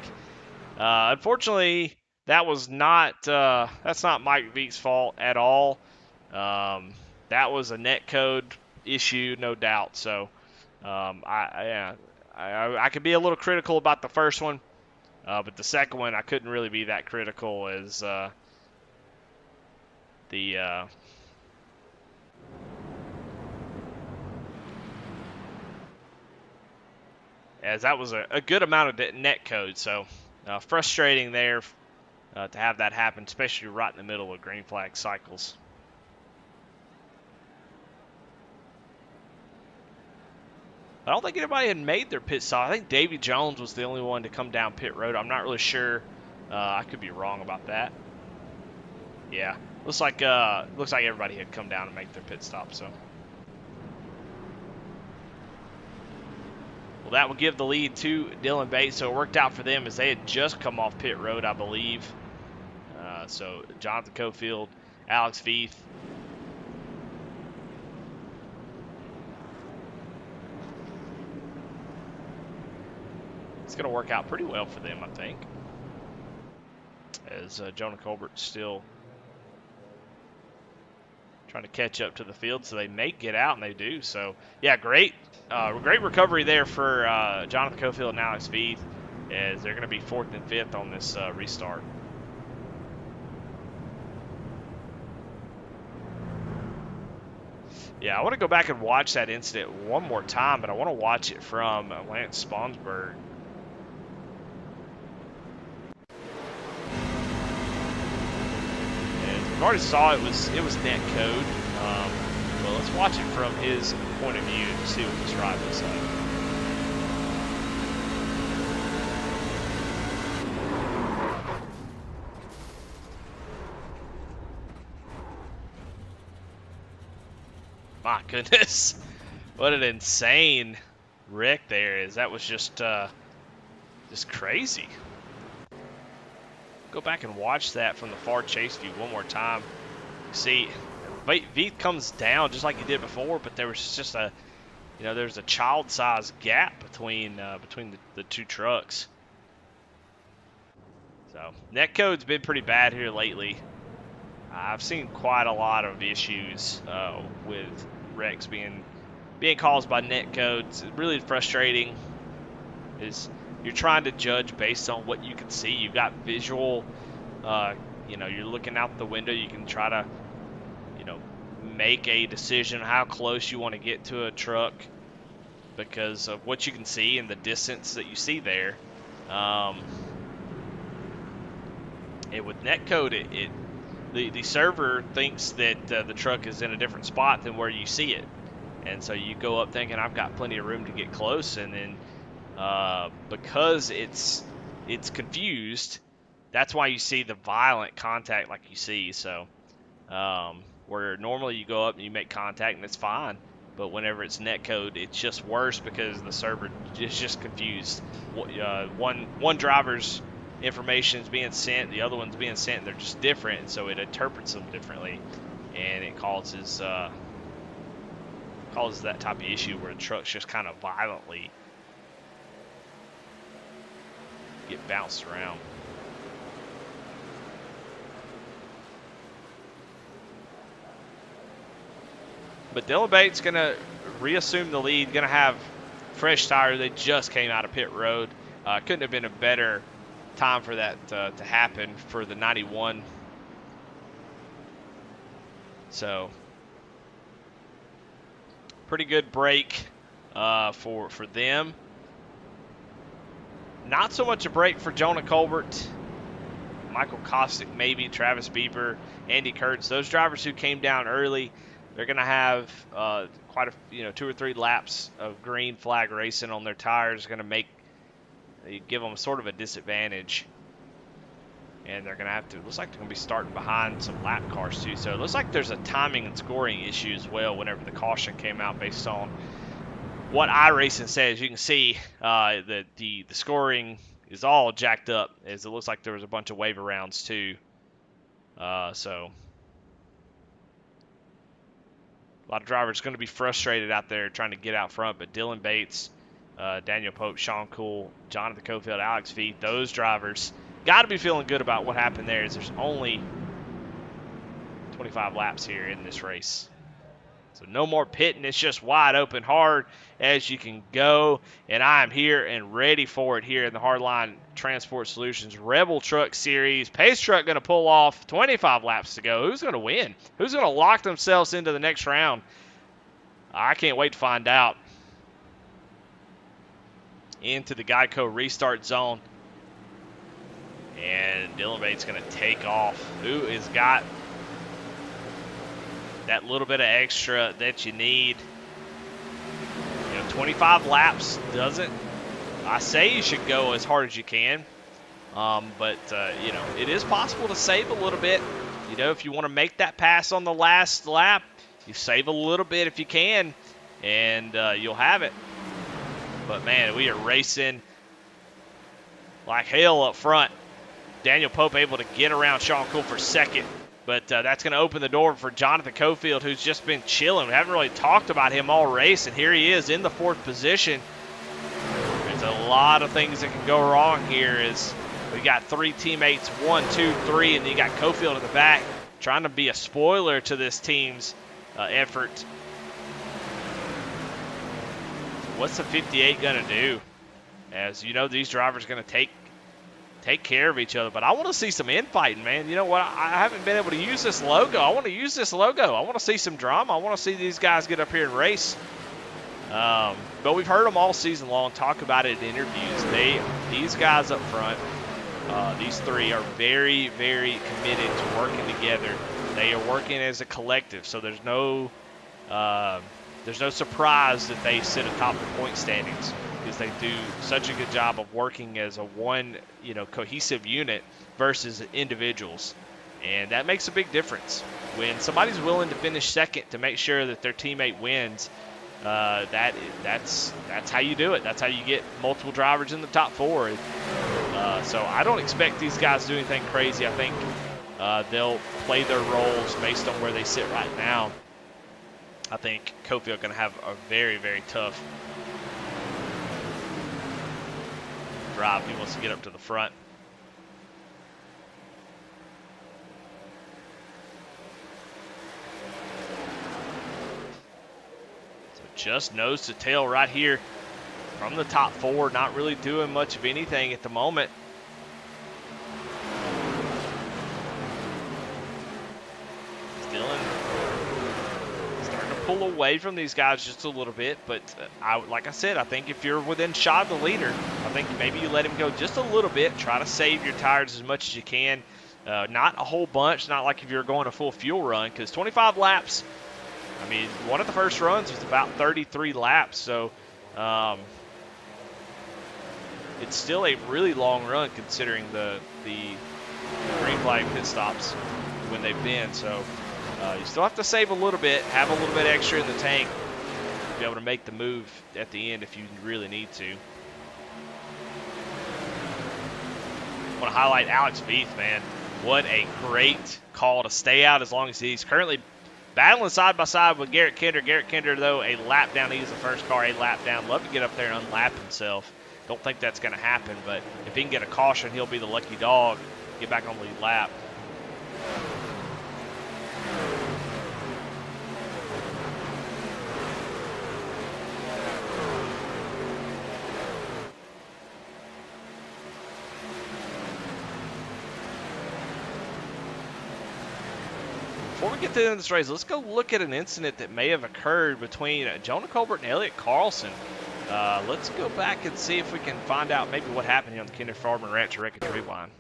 Unfortunately, that was not, that's not Mike Veith's fault at all. That was a netcode issue, no doubt. So, I could be a little critical about the first one, but the second one I couldn't really be that critical as as that was a good amount of net code. So frustrating there to have that happen, especially right in the middle of green flag cycles. I don't think anybody had made their pit stop. I think Davy Jones was the only one to come down pit road. I'm not really sure. I could be wrong about that. Yeah, looks like everybody had come down and make their pit stop. So, well, that will give the lead to Dylan Bates. So it worked out for them as they had just come off pit road, I believe. So Jonathan Cofield, Alex Veith. It's going to work out pretty well for them, I think. As Jonah Colbert still trying to catch up to the field, so they may get out, and they do. So, yeah, great recovery there for Jonathan Cofield and Alex Veith, as they're going to be 4th and 5th on this restart. Yeah, I want to go back and watch that incident one more time, but I want to watch it from Lance Spunberg. We already saw it was net code. Well, let's watch it from his point of view to see what this ride looks like. My goodness, what an insane wreck there is. That was just crazy. Go back and watch that from the far chase view one more time. See, Veith comes down just like he did before, but there was just there's a child-sized gap between the 2 trucks. So netcode's been pretty bad here lately. I've seen quite a lot of issues with wrecks being caused by net codes. It's really frustrating. Is you're trying to judge based on what you can see. You've got visual. You're looking out the window. You can try to, make a decision how close you want to get to a truck because of what you can see and the distance that you see there. And with netcode, the server thinks that the truck is in a different spot than where you see it, and so you go up thinking I've got plenty of room to get close, and then because it's confused, that's why you see the violent contact like you see. So where normally you go up and you make contact and it's fine, but whenever it's netcode, it's just worse because the server is just confused. One driver's information is being sent, the other one's being sent, and they're just different, and so it interprets them differently, and it causes that type of issue where the trucks just kind of violently get bounced around. But Dylan Bates going to reassume the lead, going to have fresh tires. They just came out of pit road. Couldn't have been a better time for that to happen for the 91. So pretty good break for them. Not so much a break for Jonah Colbert, Michael Kostick, maybe Travis Bieber, Andy Kurtz. Those drivers who came down early, they're going to have quite a 2 or 3 laps of green flag racing on their tires. Going to give them sort of a disadvantage, and they're going to have to. Looks like they're going to be starting behind some lap cars too. So it looks like there's a timing and scoring issue as well. Whenever the caution came out, based on what iRacing says, you can see that the scoring is all jacked up, as it looks like there was a bunch of waiver rounds too. So a lot of drivers going to be frustrated out there trying to get out front, but Dylan Bates, Daniel Pope, Sean Cool, Jonathan Cofield, Alex Veith, those drivers got to be feeling good about what happened there, as there's only 25 laps here in this race. So no more pitting. It's just wide open, hard as you can go. And I'm here and ready for it here in the Hardline Transport Solutions Rebel Truck Series. Pace Truck going to pull off 25 laps to go. Who's going to win? Who's going to lock themselves into the next round? I can't wait to find out. Into the Geico restart zone. And Dylan Bates going to take off. Who has got that little bit of extra that you need? 25 laps doesn't. I say you should go as hard as you can, but it is possible to save a little bit. If you want to make that pass on the last lap, you save a little bit if you can, and you'll have it. But man, we are racing like hell up front. Daniel Pope able to get around Sean Cool for second. But that's going to open the door for Jonathan Cofield, who's just been chilling. We haven't really talked about him all race, and here he is in the 4th position. There's a lot of things that can go wrong here as we got 3 teammates, 1, 2, 3, and then you got Cofield in the back trying to be a spoiler to this team's effort. What's the 58 going to do? As these drivers are going to take care of each other, but I want to see some infighting, man. You know what? I haven't been able to use this logo. I want to use this logo. I want to see some drama. I want to see these guys get up here and race. But we've heard them all season long talk about it in interviews. These guys up front, these 3 are very, very committed to working together. They are working as a collective, so there's no surprise that they sit atop the point standings, because they do such a good job of working as a one, cohesive unit versus individuals. And that makes a big difference. When somebody's willing to finish second to make sure that their teammate wins, that's how you do it. That's how you get multiple drivers in the top 4. So I don't expect these guys to do anything crazy. I think they'll play their roles based on where they sit right now. I think Cofield going to have a very, very tough drive. He wants to get up to the front. just nose to tail right here from the top 4. Not really doing much of anything at the moment. Dillon starting to pull away from these guys just a little bit, but like I said, I think if you're within shot of the leader, I think maybe you let him go just a little bit. Try to save your tires as much as you can. Not a whole bunch, not like if you're going a full fuel run, because 25 laps, I mean, one of the first runs was about 33 laps, so it's still a really long run considering the green flag pit stops when they've been. So you still have to save a little bit, have a little bit extra in the tank to be able to make the move at the end if you really need to. I want to highlight Alex Veith, man. What a great call to stay out as long as he's currently battling side by side with Garrett Kinder. Garrett Kinder, though, a lap down. He's the first car a lap down. Love to get up there and unlap himself. Don't think that's going to happen, but if he can get a caution, he'll be the lucky dog. Get back on the lead lap. Before we get to the end of this race, let's go look at an incident that may have occurred between Jonah Colbert and Elliott Carlson. Let's go back and see if we can find out maybe what happened here on the Kinder Farm and Ranch Wreckage Rewind.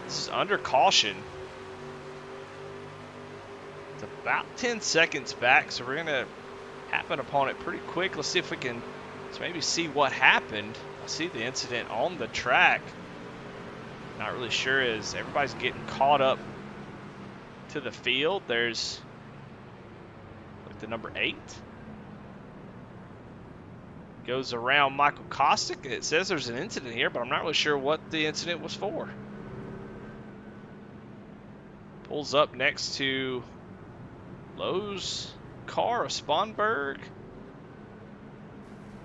This is under caution. It's about 10 seconds back, so we're going to happen upon it pretty quick. Let's see if we can maybe see what happened. I see the incident on the track. Not really sure as everybody's getting caught up to the field. There's like the number 8. Goes around Michael Kostick. It says there's an incident here, but I'm not really sure what the incident was for. Pulls up next to Lowe's car of Sponberg.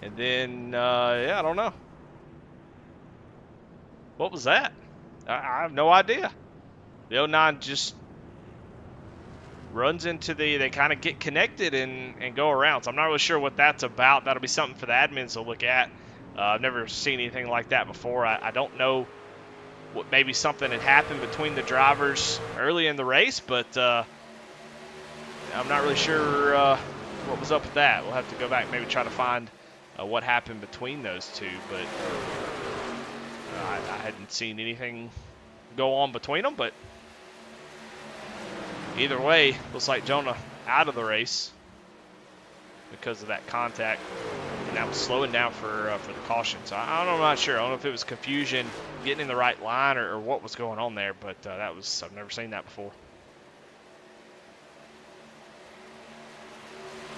And then, yeah, I don't know. What was that? I have no idea. The 09 just runs into they kind of get connected and go around. So I'm not really sure what that's about. That'll be something for the admins to look at. I've never seen anything like that before. I don't know what maybe something had happened between the drivers early in the race, but I'm not really sure what was up with that. We'll have to go back and maybe try to find what happened between those two, but I hadn't seen anything go on between them, but either way, looks like Jonah out of the race because of that contact, and that was slowing down for the caution. So I'm not sure. I don't know if it was confusion getting in the right line or what was going on there, but I've never seen that before.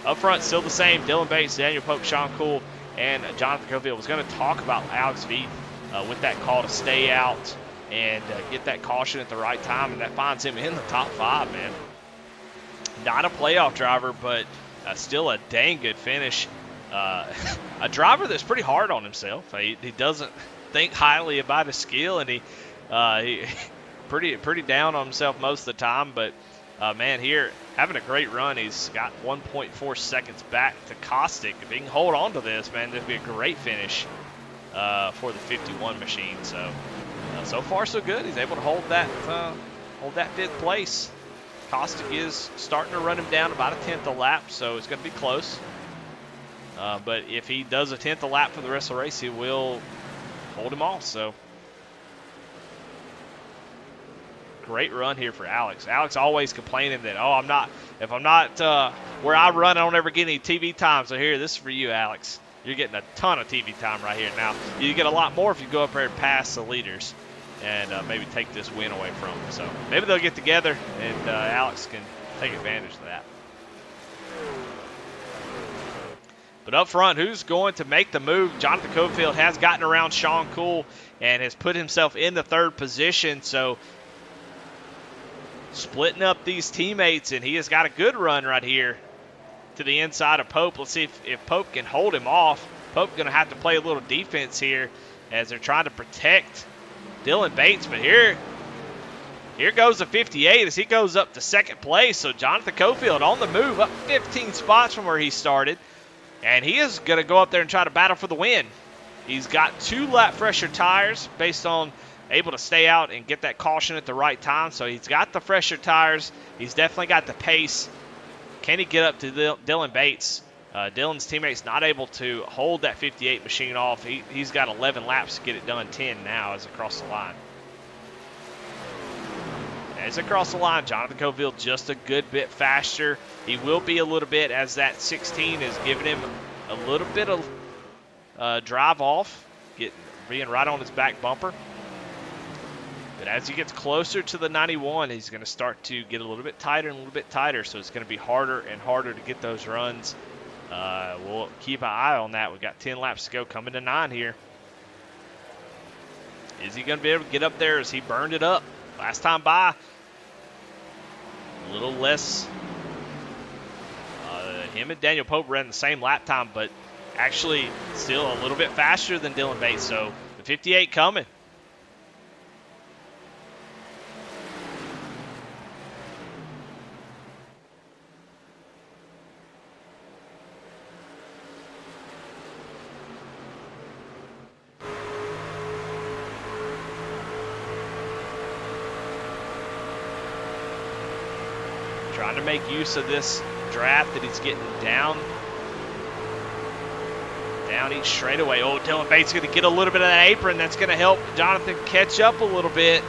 Up front, still the same. Dylan Bates, Daniel Pope, Sean Cool, and Jonathan Cofield. I was going to talk about Alex Veith with that call to stay out and get that caution at the right time, and that finds him in the top 5, man. Not a playoff driver, but still a dang good finish. A driver that's pretty hard on himself. He doesn't think highly about his skill, and he pretty down on himself most of the time, but man, here having a great run. He's got 1.4 seconds back to Kostick. If he can hold on to this, man, this would be a great finish for the 51 machine. So far so good. He's able to hold that 5th place. Kostick is starting to run him down about a 10th a lap, so it's going to be close. But if he does a 10th a lap for the rest of the race, he will hold him off. So great run here for Alex. Alex always complaining that, if I'm not where I run, I don't ever get any TV time. So here, this is for you, Alex. You're getting a ton of TV time right here. Now, you get a lot more if you go up there and pass the leaders and maybe take this win away from them. So maybe they'll get together and Alex can take advantage of that. But up front, who's going to make the move? Jonathan Cofield has gotten around Sean Cool and has put himself in the 3rd position. So splitting up these teammates, and he has got a good run right here to the inside of Pope. Let's see if Pope can hold him off. Pope going to have to play a little defense here as they're trying to protect Dylan Bates. But here, Here goes the 58 as he goes up to second place. So Jonathan Cofield on the move, up 15 spots from where he started. And he is going to go up there and try to battle for the win. He's got 2 lap fresher tires based on able to stay out and get that caution at the right time. So he's got the fresher tires. He's definitely got the pace. Can he get up to Dylan Bates? Dylan's teammate's not able to hold that 58 machine off. He's got 11 laps to get it done, 10 now as across the line. As across the line, Jonathan Cofield just a good bit faster. He will be a little bit as that 16 is giving him a little bit of drive off, being right on his back bumper. But as he gets closer to the 91, he's going to start to get a little bit tighter and a little bit tighter, so it's going to be harder and harder to get those runs. We'll keep an eye on that. We've got 10 laps to go, coming to 9 here. Is he going to be able to get up there as he burned it up last time by? A little less. Him and Daniel Pope ran the same lap time, but actually still a little bit faster than Dylan Bates. So the 58 coming. Trying to make use of this draft that he's getting down each straightaway. Oh, Dylan Bates going to get a little bit of that apron. That's going to help Jonathan catch up a little bit.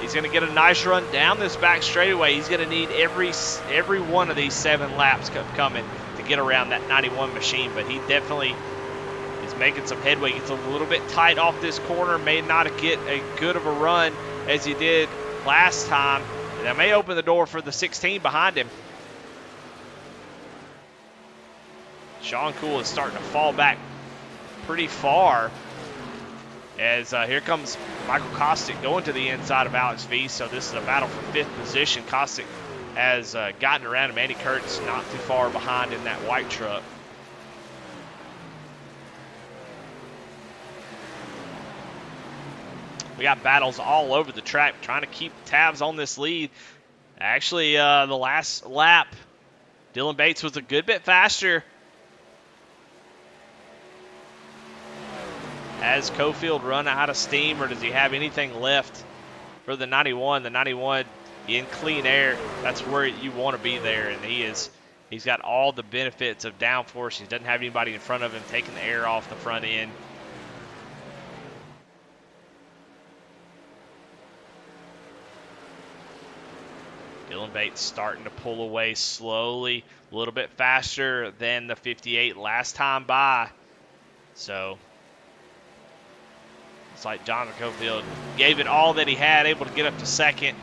He's going to get a nice run down this back straightaway. He's going to need every one of these 7 laps coming to get around that 91 machine, but he definitely is making some headway. Gets a little bit tight off this corner. May not get a good of a run as he did last time. That may open the door for the 16 behind him. Sean Cool is starting to fall back pretty far as here comes Michael Kostick going to the inside of Alex V. So this is a battle for 5th position. Kostick has gotten around him. Andy Kurtz not too far behind in that white truck. We got battles all over the track trying to keep tabs on this lead. Actually, the last lap, Dylan Bates was a good bit faster. Has Cofield run out of steam, or does he have anything left for the 91? The 91 in clean air, that's where you want to be there, and he's got all the benefits of downforce. He doesn't have anybody in front of him taking the air off the front end. Dylan Bates starting to pull away slowly, a little bit faster than the 58 last time by. So it's like Jonathan Cofield gave it all that he had, able to get up to second,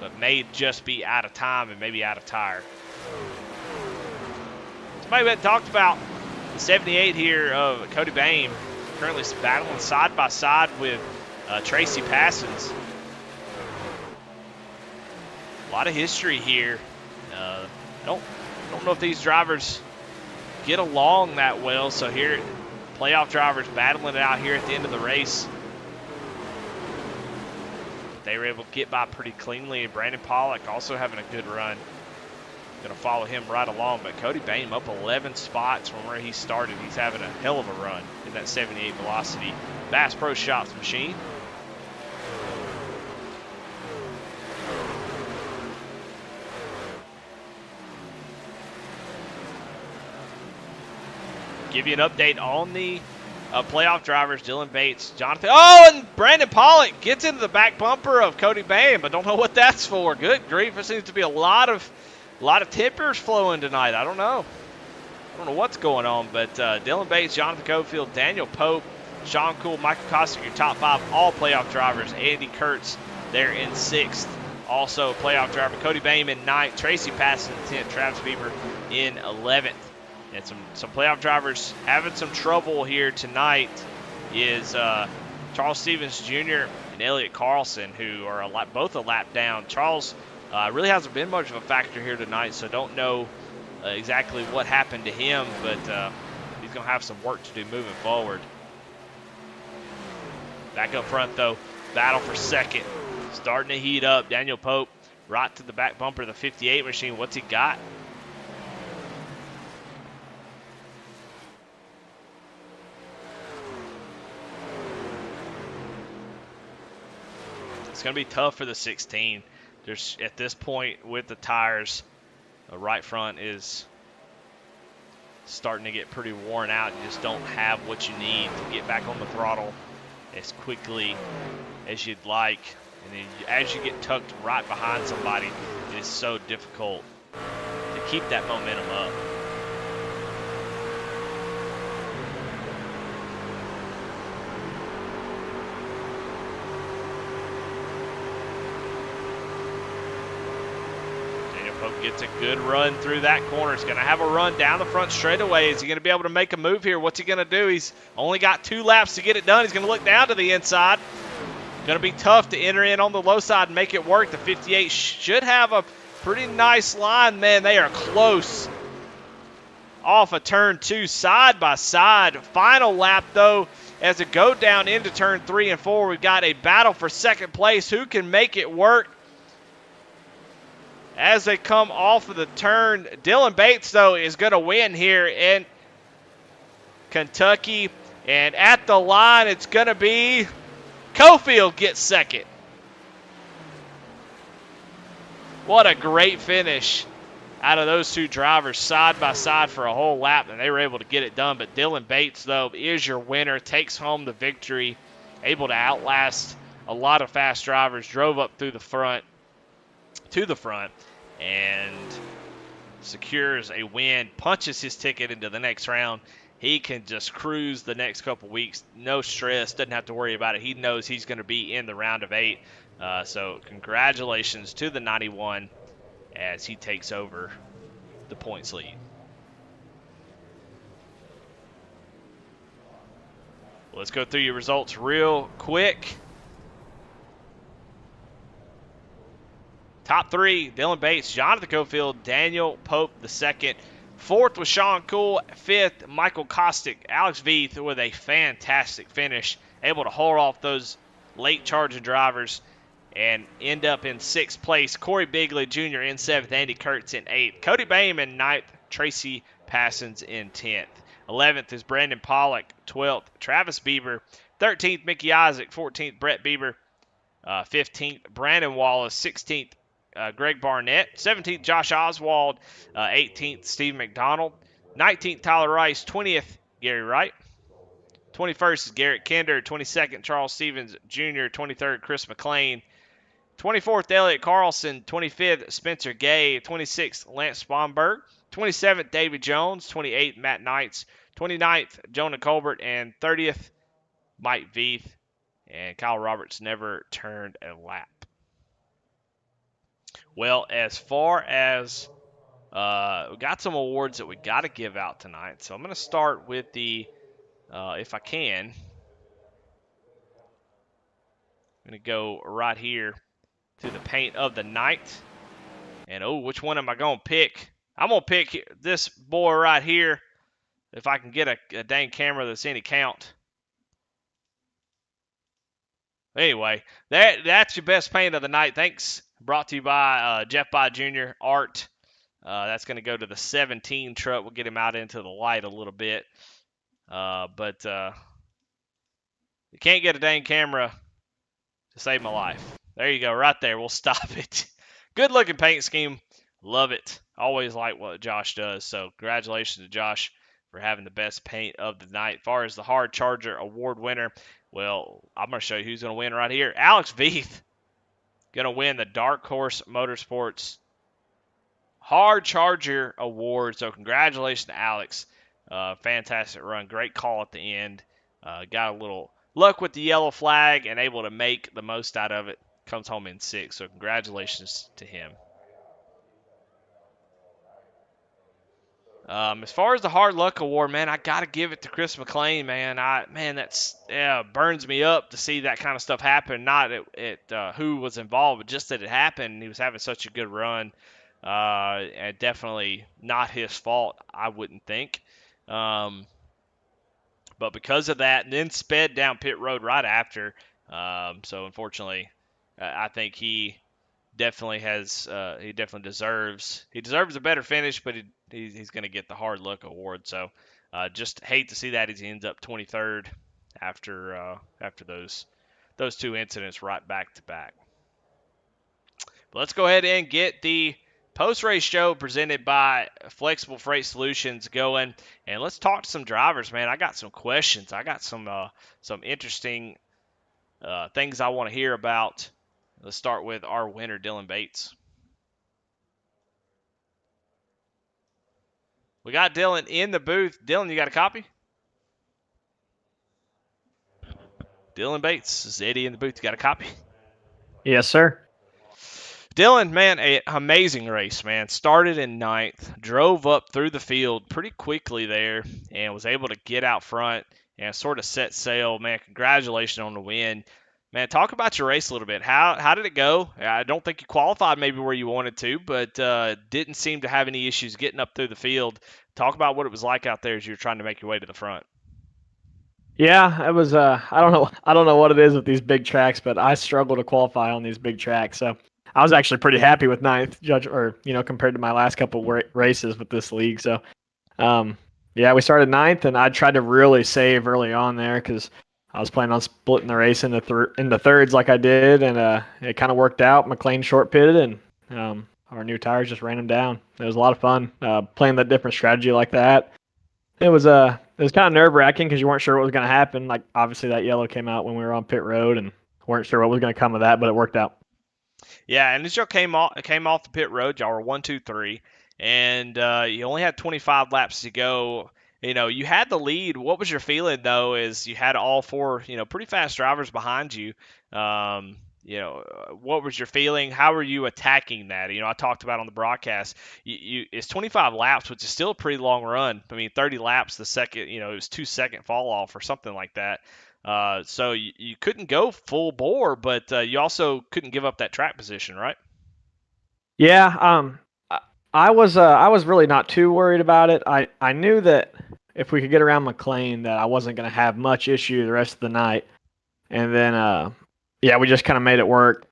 but may just be out of time and maybe out of tire. Somebody that talked about the 78 here of Cody Bain, currently battling side by side with Tracy Passons. A lot of history here. I don't know if these drivers get along that well. So here, playoff drivers battling it out here at the end of the race. They were able to get by pretty cleanly. Brandon Pollock also having a good run. Going to follow him right along. But Cody Bain up 11 spots from where he started. He's having a hell of a run in that 78 velocity Bass Pro Shops machine. Give you an update on the playoff drivers. Dylan Bates, Jonathan. Oh, and Brandon Pollock gets into the back bumper of Cody Bain, but don't know what that's for. Good grief. There seems to be a lot of tempers flowing tonight. I don't know what's going on, but Dylan Bates, Jonathan Cofield, Daniel Pope, Sean Cool, Michael Kostick, your top 5 all playoff drivers. Andy Kurtz there in 6th. Also a playoff driver. Cody Bain in 9th. Tracy Passing in 10th. Travis Bieber in 11th. And some playoff drivers having some trouble here tonight is Charles Stevens Jr. and Elliott Carlson, who are both a lap down. Charles really hasn't been much of a factor here tonight, so don't know exactly what happened to him, but he's going to have some work to do moving forward. Back up front, though, battle for second. Starting to heat up. Daniel Pope right to the back bumper of the 58 machine. What's he got? It's going to be tough for the 16. There's, at this point with the tires, the right front is starting to get pretty worn out. You just don't have what you need to get back on the throttle as quickly as you'd like. And then as you get tucked right behind somebody, it is so difficult to keep that momentum up. Gets a good run through that corner. He's going to have a run down the front straightaway. Is he going to be able to make a move here? What's he going to do? He's only got 2 laps to get it done. He's going to look down to the inside. Going to be tough to enter in on the low side and make it work. The 58 should have a pretty nice line. Man, they are close off of turn 2, side by side. Final lap, though, as it go down into turn 3 and 4. We've got a battle for second place. Who can make it work? As they come off of the turn, Dylan Bates, though, is going to win here in Kentucky. And at the line, it's going to be Cofield gets second. What a great finish out of those 2 drivers side by side for a whole lap, and they were able to get it done. But Dylan Bates, though, is your winner, takes home the victory, able to outlast a lot of fast drivers, drove up through the front. To the front and secures a win, punches his ticket into the next round. He can just cruise the next couple weeks, no stress, doesn't have to worry about it. He knows he's going to be in the round of 8. So congratulations to the 91 as he takes over the points lead. Let's go through your results real quick. Top 3, Dylan Bates, Jonathan Cofield, Daniel Pope the second. 4th was Sean Cool. 5th, Michael Kostick. Alex Veith with a fantastic finish, able to hold off those late charging drivers and end up in 6th place. Corey Bigley Jr. in 7th, Andy Kurtz in 8th. Cody Boehm in 9th, Tracy Passons in 10th. 11th is Brandon Pollock. 12th, Travis Bieber. 13th, Mickey Isaac. 14th, Brett Bieber. 15th, Brandon Wallace. 16th, Greg Barnett. 17th, Josh Oswald. 18th, Steve McDonald. 19th, Tyler Rice. 20th, Gary Wright. 21st is Garrett Kinder. 22nd, Charles Stevens Jr. 23rd, Chris McLean. 24th, Elliott Carlson. 25th, Spencer Gay. 26th, Lance Spomberg. 27th, David Jones. 28th, Matt Knights. 29th, Jonah Colbert. And 30th, Mike Veith. And Kyle Roberts never turned a lap. Well, as far as we got some awards that we got to give out tonight. So I'm going to start with the, if I can, I'm going to go right here to the paint of the night. And, oh, which one am I going to pick? I'm going to pick this boy right here, if I can get a dang camera that's any count. Anyway, that's your best paint of the night. Thanks. Brought to you by Jeff By Jr. Art. That's going to go to the 17 truck. We'll get him out into the light a little bit. But you can't get a dang camera to save my life. There you go, right there. We'll stop it. Good looking paint scheme. Love it. Always like what Josh does. So congratulations to Josh for having the best paint of the night. As far as the Hard Charger Award winner, well, I'm going to show you who's going to win right here. Alex Veith going to win the Dark Horse Motorsports Hard Charger Award. So congratulations to Alex. Fantastic run. Great call at the end. Got a little luck with the yellow flag and able to make the most out of it. Comes home in 6th. So congratulations to him. As far as the Hard Luck Award, man, I got to give it to Chris McLean, man. That's burns me up to see that kind of stuff happen. Not at who was involved, but just that it happened. He was having such a good run. And definitely not his fault, I wouldn't think. But because of that, and then sped down pit road right after. So unfortunately, I think he definitely deserves a better finish, but he's going to get the hard luck award. So just hate to see that as he ends up 23rd after those two incidents right back to back. But let's go ahead and get the post-race show presented by Flexible Freight Solutions going, and let's talk to some drivers, man. I got some questions. I got some interesting things I want to hear about. Let's start with our winner, Dylan Bates. We got Dylan in the booth. Dylan, you got a copy? Dylan Bates. Is Eddie in the booth? You got a copy? Yes, sir. Dylan, man, an amazing race, man. Started in ninth, drove up through the field pretty quickly there, and was able to get out front and sort of set sail. Man, congratulations on the win. Man, talk about your race a little bit. How did it go? I don't think you qualified maybe where you wanted to, but didn't seem to have any issues getting up through the field. Talk about what it was like out there as you were trying to make your way to the front. Yeah, it was. I don't know what it is with these big tracks, but I struggle to qualify on these big tracks. So I was actually pretty happy with ninth, compared to my last couple races with this league. So, um, yeah, we started ninth, and I tried to really save early on there because I was planning on splitting the race into thirds like I did, and it kind of worked out. McLean short pitted, and our new tires just ran him down. It was a lot of fun playing that different strategy like that. It was kind of nerve wracking because you weren't sure what was going to happen. Like obviously that yellow came out when we were on pit road and weren't sure what was going to come of that, but it worked out. Yeah, and as y'all came off the pit road, y'all were 1, 2, 3, and you only had 25 laps to go. You know, you had the lead. What was your feeling though? Is you had all four, pretty fast drivers behind you. What was your feeling? How were you attacking that? I talked about on the broadcast. It's 25 laps, which is still a pretty long run. I mean, 30 laps the second. It was 2 second fall off or something like that. So you couldn't go full bore, but you also couldn't give up that track position, right? Yeah, I was really not too worried about it. I knew that if we could get around McLean, that I wasn't going to have much issue the rest of the night. And then yeah, we just kind of made it work.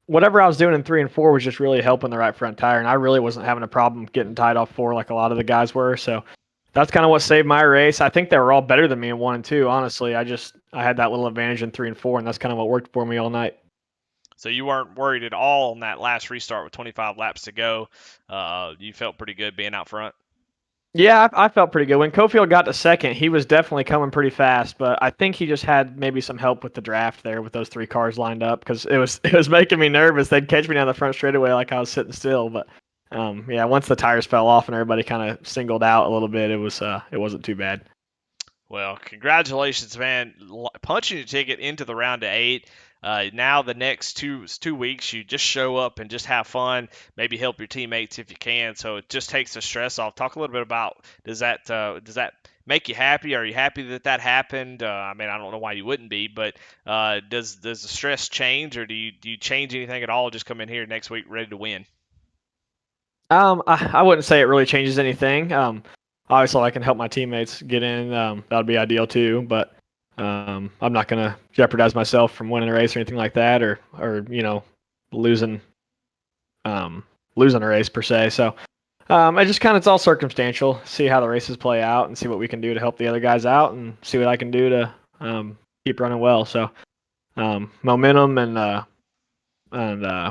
Whatever I was doing in 3 and 4 was just really helping the right front tire, and I really wasn't having a problem getting tied off 4 like a lot of the guys were. So that's kind of what saved my race. I think they were all better than me in 1 and 2. Honestly, I had that little advantage in 3 and 4, and that's kind of what worked for me all night. So you weren't worried at all on that last restart with 25 laps to go. You felt pretty good being out front. Yeah, I felt pretty good. When Cofield got to second, he was definitely coming pretty fast, but I think he just had maybe some help with the draft there with those 3 cars lined up because it was making me nervous. They'd catch me down the front straightaway like I was sitting still, but yeah, once the tires fell off and everybody kind of singled out a little bit, it wasn't too bad. Well, congratulations, man! Punching your ticket into the round of 8. Now the next two weeks, you just show up and just have fun. Maybe help your teammates if you can. So it just takes the stress off. Talk a little bit about does that make you happy? Are you happy that that happened? I mean, I don't know why you wouldn't be, but does the stress change, or do you change anything at all? Just come in here next week ready to win. I wouldn't say it really changes anything. Obviously, I can help my teammates get in. That would be ideal too, but I'm not going to jeopardize myself from winning a race or anything like that, or losing losing a race per se. So I just it's all circumstantial. See how the races play out and see what we can do to help the other guys out and see what I can do to keep running well. So momentum and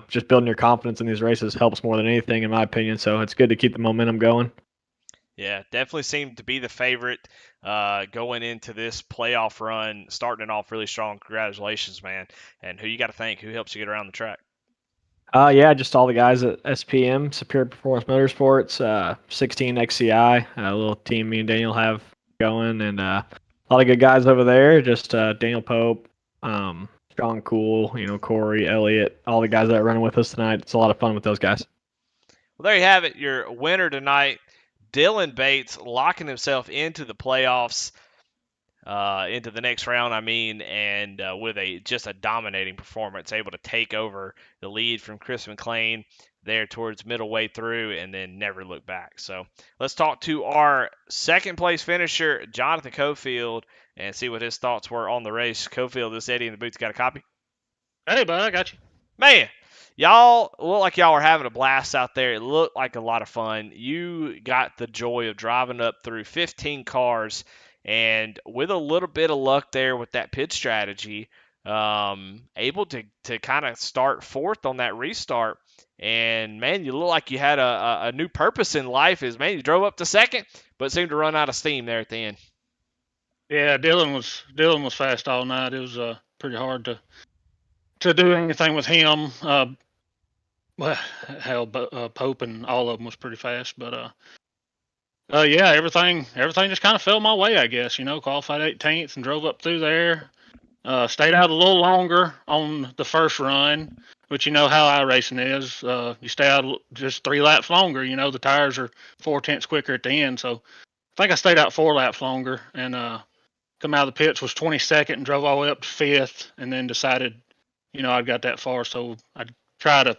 just building your confidence in these races helps more than anything, in my opinion. So it's good to keep the momentum going. Yeah, definitely seemed to be the favorite going into this playoff run, starting it off really strong. Congratulations, man. And who you got to thank? Who helps you get around the track? Yeah, just all the guys at SPM, Superior Performance Motorsports, 16 XCI, a little team me and Daniel have going, and a lot of good guys over there. Just Daniel Pope, Sean Cool, Corey, Elliott, all the guys that are running with us tonight. It's a lot of fun with those guys. Well, there you have it. Your winner tonight, Dylan Bates, locking himself into the playoffs, into the next round, and with just a dominating performance, able to take over the lead from Chris McLean there towards middle way through and then never look back. So let's talk to our second place finisher, Jonathan Cofield, and see what his thoughts were on the race. Cofield, this Eddie in the booth got a copy? Hey, bud, I got you. Man, y'all look like y'all were having a blast out there. It looked like a lot of fun. You got the joy of driving up through 15 cars, and with a little bit of luck there with that pit strategy, able to kind of start fourth on that restart. And man, you look like you had a new purpose in life. Is man, you drove up to second, but seemed to run out of steam there at the end. Yeah, Dylan was fast all night. It was pretty hard to do anything with him. Well, hell, Pope and all of them was pretty fast, but yeah, everything just kind of fell my way, I guess. Qualified 18th and drove up through there. Stayed out a little longer on the first run, which you know how iRacing is. You stay out just 3 laps longer. The tires are 4/10 quicker at the end, so I think I stayed out 4 laps longer and come out of the pits was 22nd and drove all the way up to 5th, and then decided, I'd got that far, so I'd try to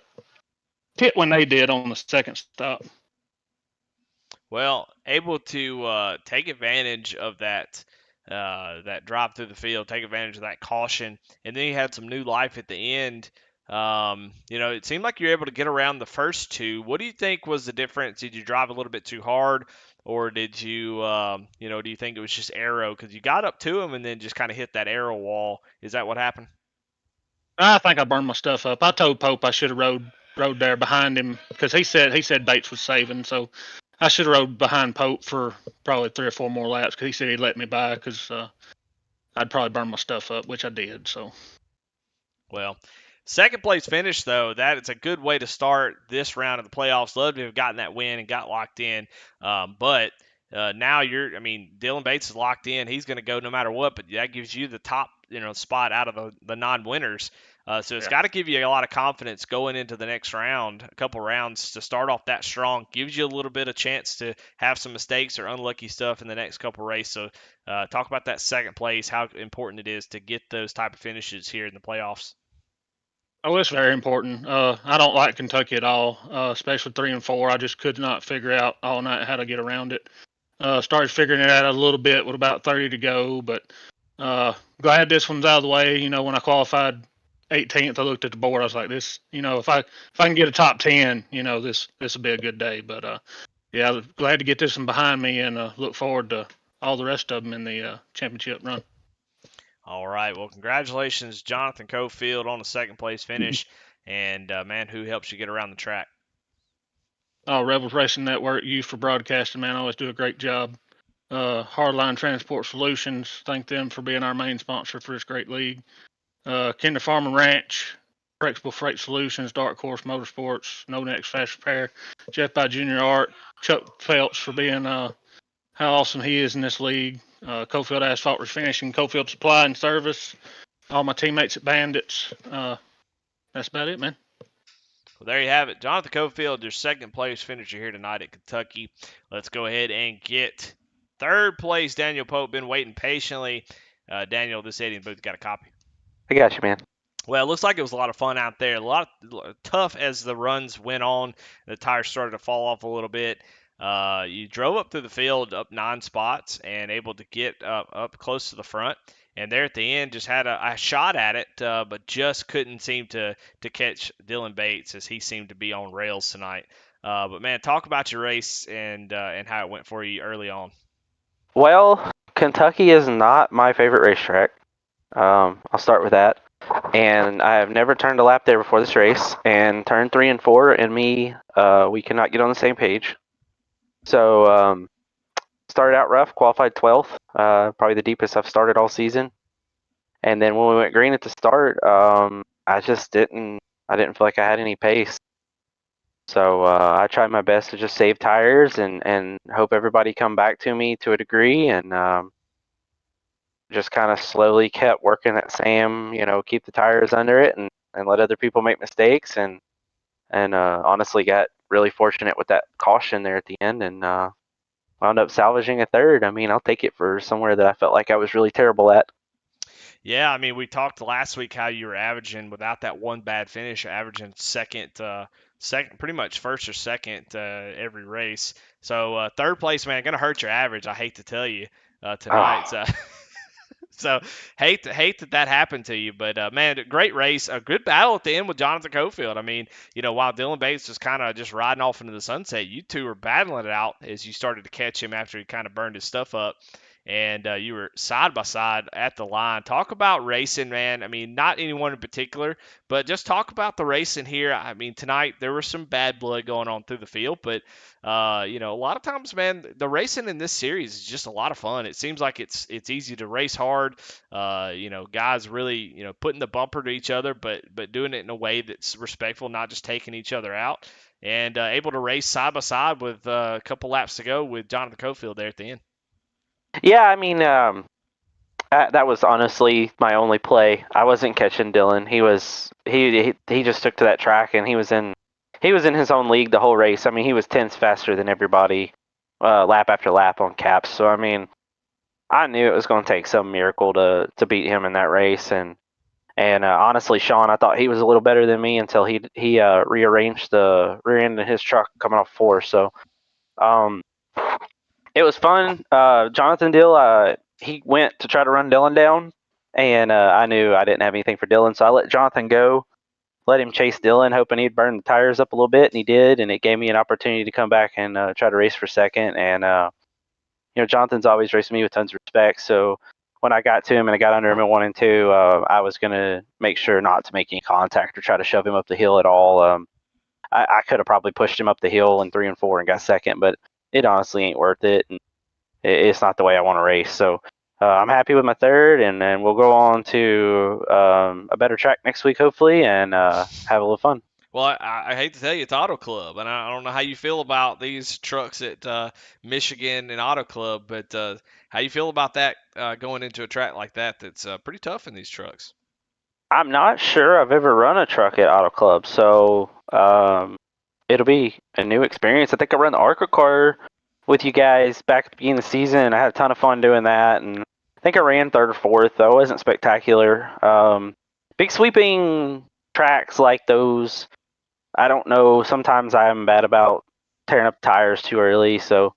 pit when they did on the second stop. Well, able to take advantage of that drive through the field, take advantage of that caution, and then you had some new life at the end. It seemed like you were able to get around the first two. What do you think was the difference? Did you drive a little bit too hard, or did do you think it was just aero? Because you got up to him and then just kind of hit that aero wall. Is that what happened? I think I burned my stuff up. I told Pope I should have rode there behind him because he said Bates was saving, so I should have rode behind Pope for probably 3 or 4 more laps because he said he'd let me by because I'd probably burn my stuff up, which I did. So Well, second place finish, though, that is a good way to start this round of the playoffs. Love to have gotten that win and got locked in. But now Dylan Bates is locked in. He's going to go no matter what, but that gives you the top, spot out of the non-winners. So it's yeah. got to give you a lot of confidence going into the next round. A couple rounds to start off that strong gives you a little bit of chance to have some mistakes or unlucky stuff in the next couple races. So talk about that second place, how important it is to get those type of finishes here in the playoffs. Oh, it's very important. I don't like Kentucky at all, especially 3 and 4. I just could not figure out all night how to get around it. Started figuring it out a little bit with about 30 to go, but glad this one's out of the way. When I qualified 18th, I looked at the board. I was like, this, if I can get a top 10, this will be a good day. But yeah, glad to get this one behind me and look forward to all the rest of them in the championship run. All right. Well, congratulations, Jonathan Cofield, on the second place finish. And, man, who helps you get around the track? Oh, Rebels Racing Network, you for broadcasting, man. Always do a great job. Hardline Transport Solutions, thank them for being our main sponsor for this great league. Kinder Farm and Ranch, Flexible Freight Solutions, Dark Horse Motorsports, No Next Fast Repair, Jeff by Junior Art, Chuck Phelps for being how awesome he is in this league. Cofield Asphalt Refinishing, Cofield Supply and Service, all my teammates at Bandits. That's about it, man. Well, there you have it. Jonathan Cofield, your second place finisher here tonight at Kentucky. Let's go ahead and get third place. Daniel Pope been waiting patiently. Daniel, this Eddie Booth got a copy. I got you, man. Well, it looks like it was a lot of fun out there. A lot of, tough as the runs went on. The tires started to fall off a little bit. You drove up through the field up 9 spots and able to get up close to the front. And there at the end, just had a shot at it, but just couldn't seem to catch Dylan Bates as he seemed to be on rails tonight. But man, talk about your race and how it went for you early on. Well, Kentucky is not my favorite racetrack. I'll start with that. And I have never turned a lap there before this race. And turn 3 and 4 and me, we cannot get on the same page. So started out rough, qualified 12th, probably the deepest I've started all season. And then when we went green at the start, I didn't feel like I had any pace. So I tried my best to just save tires and hope everybody come back to me to a degree, and just kind of slowly kept working at Sam, keep the tires under it and let other people make mistakes, and honestly got really fortunate with that caution there at the end, and wound up salvaging a third. I mean, I'll take it for somewhere that I felt like I was really terrible at. Yeah, I mean, we talked last week how you were averaging without that one bad finish, averaging second, pretty much first or second every race. So third place, man, gonna hurt your average. I hate to tell you tonight. Oh. So hate that happened to you, but man, great race, a good battle at the end with Jonathan Cofield. I mean, while Dylan Bates was kind of just riding off into the sunset, you two were battling it out as you started to catch him after he kind of burned his stuff up. And you were side by side at the line. Talk about racing, man. I mean, not anyone in particular, but just talk about the racing here. I mean, tonight there was some bad blood going on through the field, but a lot of times, man, the racing in this series is just a lot of fun. It seems like it's easy to race hard. Guys really, putting the bumper to each other, but doing it in a way that's respectful, not just taking each other out, and able to race side by side with a couple laps to go with Jonathan Cofield there at the end. Yeah, I mean, that was honestly my only play. I wasn't catching Dylan. He just took to that track, and he was in his own league the whole race. I mean, he was tenths faster than everybody, lap after lap on caps. So I mean, I knew it was going to take some miracle to beat him in that race. And honestly, Sean, I thought he was a little better than me until he rearranged the rear end of his truck coming off 4. So it was fun. Jonathan Dill, he went to try to run Dylan down, and I knew I didn't have anything for Dylan, so I let Jonathan go, let him chase Dylan, hoping he'd burn the tires up a little bit, and he did, and it gave me an opportunity to come back and try to race for second. And Jonathan's always raced me with tons of respect, so when I got to him and I got under him in 1 and 2, I was going to make sure not to make any contact or try to shove him up the hill at all. I could have probably pushed him up the hill in 3 and 4 and got second, but it honestly ain't worth it, and it's not the way I want to race. So I'm happy with my third, and we'll go on to a better track next week, hopefully, and have a little fun. Well, I hate to tell you, it's Auto Club, and I don't know how you feel about these trucks at Michigan and Auto Club, but how you feel about that going into a track like that that's pretty tough in these trucks? I'm not sure I've ever run a truck at Auto Club, so it'll be a new experience. I think I run the ARCA car with you guys back at the beginning of the season. I had a ton of fun doing that, and I think I ran 3rd or 4th, though. It wasn't spectacular. Big sweeping tracks like those, I don't know. Sometimes I'm bad about tearing up tires too early, so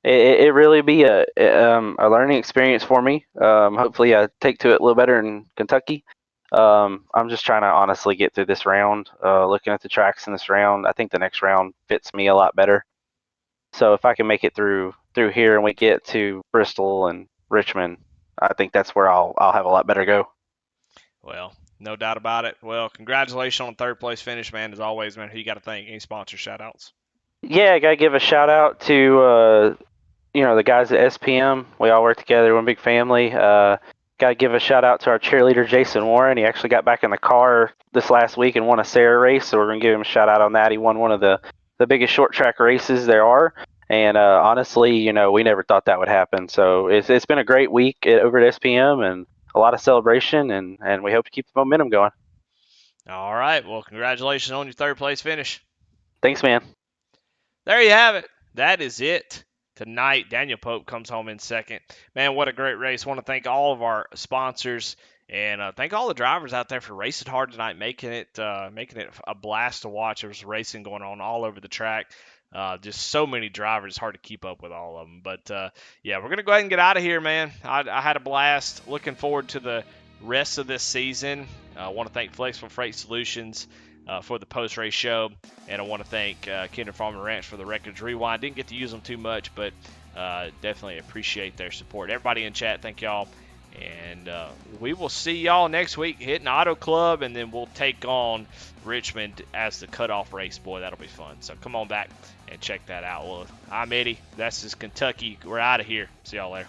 it really be a learning experience for me. Hopefully, I take to it a little better in Kentucky. I'm just trying to honestly get through this round. Looking at the tracks in this round, I think the next round fits me a lot better. So if I can make it through here and we get to Bristol and Richmond, I think that's where I'll have a lot better go. Well, no doubt about it. Well, congratulations on 3rd place finish, man. As always, man, who you got to thank? Any sponsor shout-outs? Yeah, I got to give a shout-out to, the guys at SPM. We all work together, one big family. Got to give a shout-out to our cheerleader, Jason Warren. He actually got back in the car this last week and won a Sarah race, so we're going to give him a shout-out on that. He won one of the biggest short track races there are. And honestly, we never thought that would happen. So it's been a great week over at SPM and a lot of celebration, and we hope to keep the momentum going. All right. Well, congratulations on your 3rd place finish. Thanks, man. There you have it. That is it. Tonight, Daniel Pope comes home in 2nd. Man, what a great race. I want to thank all of our sponsors and thank all the drivers out there for racing hard tonight, making it a blast to watch. There was racing going on all over the track. Just so many drivers, it's hard to keep up with all of them. But, yeah, we're going to go ahead and get out of here, man. I had a blast. Looking forward to the rest of this season. I want to thank Flexible Freight Solutions for the post-race show, and I want to thank Kinder Farm and Ranch for the Records Rewind. Didn't get to use them too much, but definitely appreciate their support. Everybody in chat, thank y'all. And we will see y'all next week hitting Auto Club, and then we'll take on Richmond as the cutoff race. Boy, that'll be fun. So come on back and check that out. Well, I'm Eddie. That's just Kentucky. We're out of here. See y'all later.